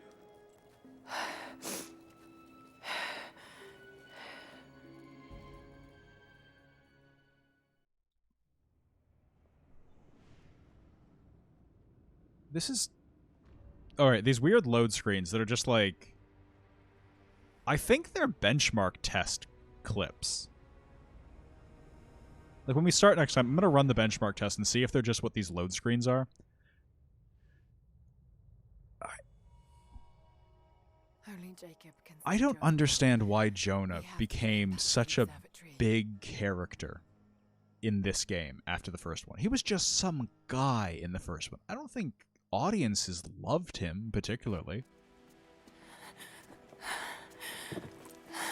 This is... Alright, these weird load screens that are just like... I think they're benchmark test clips. Like, when we start next time, I'm going to run the benchmark test and see if they're just what these load screens are. Only Jacob can I don't understand why Jonah became such a big character in this game after the first one. He was just some guy in the first one. I don't think audiences loved him particularly.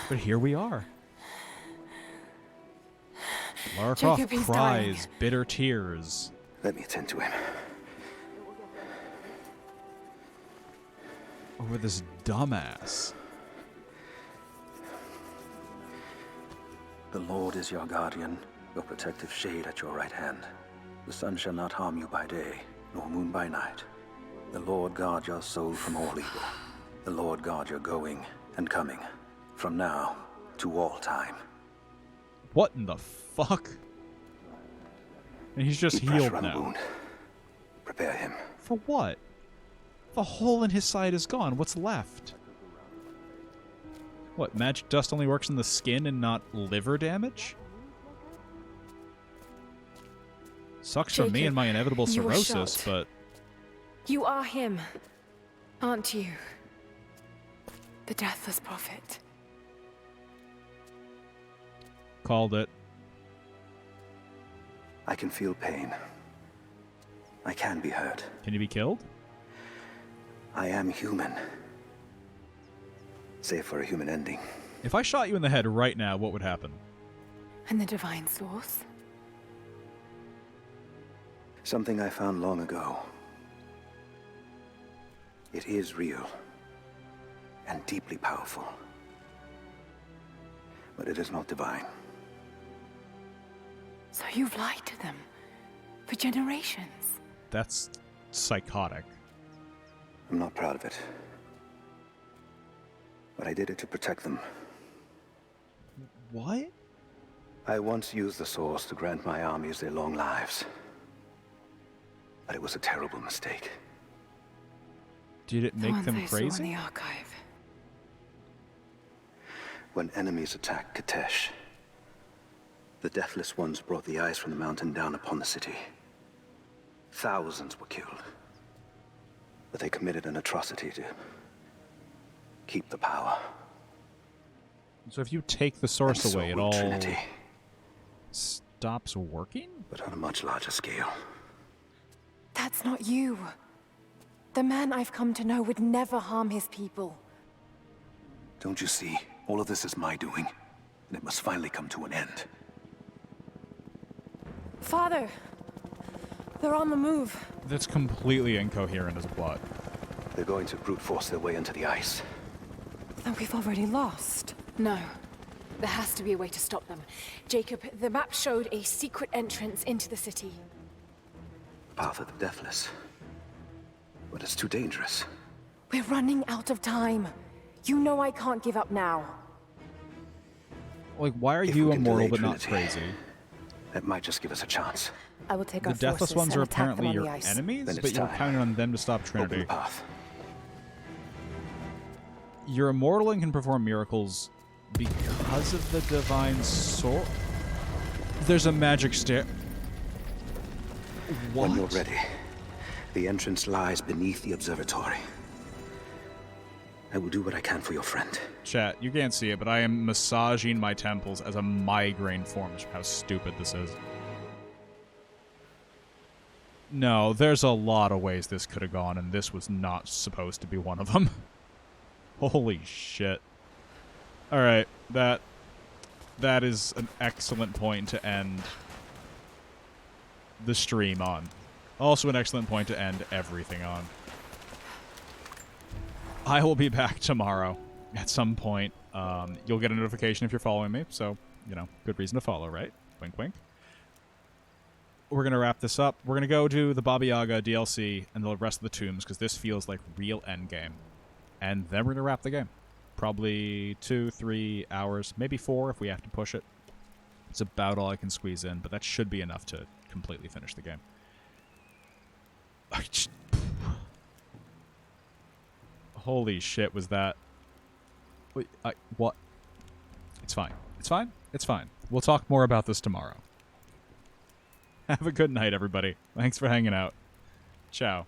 But here we are. Lara Croft Jacob, he's cries dying. bitter tears. Let me attend to him. Over this dumbass. The Lord is your guardian, your protective shade at your right hand. The sun shall not harm you by day, nor moon by night. The Lord guard your soul from all evil. The Lord guard your going and coming, from now to all time. What in the fuck? And he's just Keep healed pressure on the now. wound. Prepare him. For what? The hole in his side is gone. What's left? What, magic dust only works in the skin and not liver damage? Sucks for me Jacob, and my inevitable you were cirrhosis, shot. but... You are him, aren't you? The Deathless Prophet. Called it. I can feel pain. I can be hurt. Can you be killed? I am human. Save for a human ending. If I shot you in the head right now, what would happen? And the Divine Source? Something I found long ago. It is real and deeply powerful. But it is not divine. So you've lied to them for generations. That's psychotic. I'm not proud of it. But I did it to protect them. What? I once used the Source to grant my armies their long lives. But it was a terrible mistake. Did it The make ones them I saw crazy? in the archive. when enemies attacked Katesh. The Deathless Ones brought the ice from the mountain down upon the city. Thousands were killed. But they committed an atrocity to keep the power. So if you take the source And so away, it will all Trinity. stops working? But on a much larger scale. That's not you. The man I've come to know would never harm his people. Don't you see? All of this is my doing, and it must finally come to an end. Father! They're on the move. That's completely incoherent as a plot. They're going to brute force their way into the ice. Then we've already lost. No. There has to be a way to stop them. Jacob, the map showed a secret entrance into the city. Path of the Deathless. But it's too dangerous. We're running out of time. You know I can't give up now. Like, why are If you we can immortal delay but not Trinity, crazy? That might just give us a chance. I will take The our Deathless forces Ones and are attack them apparently on your the ice. enemies, Then it's but you're time. counting on them to stop Open Trinity. the path. You're immortal and can perform miracles because of the divine sword. There's a magic stair. What? When you're ready, the entrance lies beneath the observatory. I will do what I can for your friend. Chat, you can't see it, but I am massaging my temples as a migraine forms from how stupid this is. No, there's a lot of ways this could have gone, and this was not supposed to be one of them. Holy shit. Alright, that is an excellent point to end the stream on. Also an excellent point to end everything on. I will be back tomorrow at some point. You'll get a notification if you're following me, so, you know, good reason to follow, right? Wink, wink. We're going to wrap this up. We're going to go do the Baba Yaga DLC and the rest of the tombs, because this feels like real endgame. And then we're going to wrap the game. Probably 2-3 hours, maybe 4 if we have to push it. It's about all I can squeeze in, but that should be enough to completely finish the game. Holy shit, was that... Wait, what? It's fine. It's fine. It's fine. We'll talk more about this tomorrow. Have a good night, everybody. Thanks for hanging out. Ciao.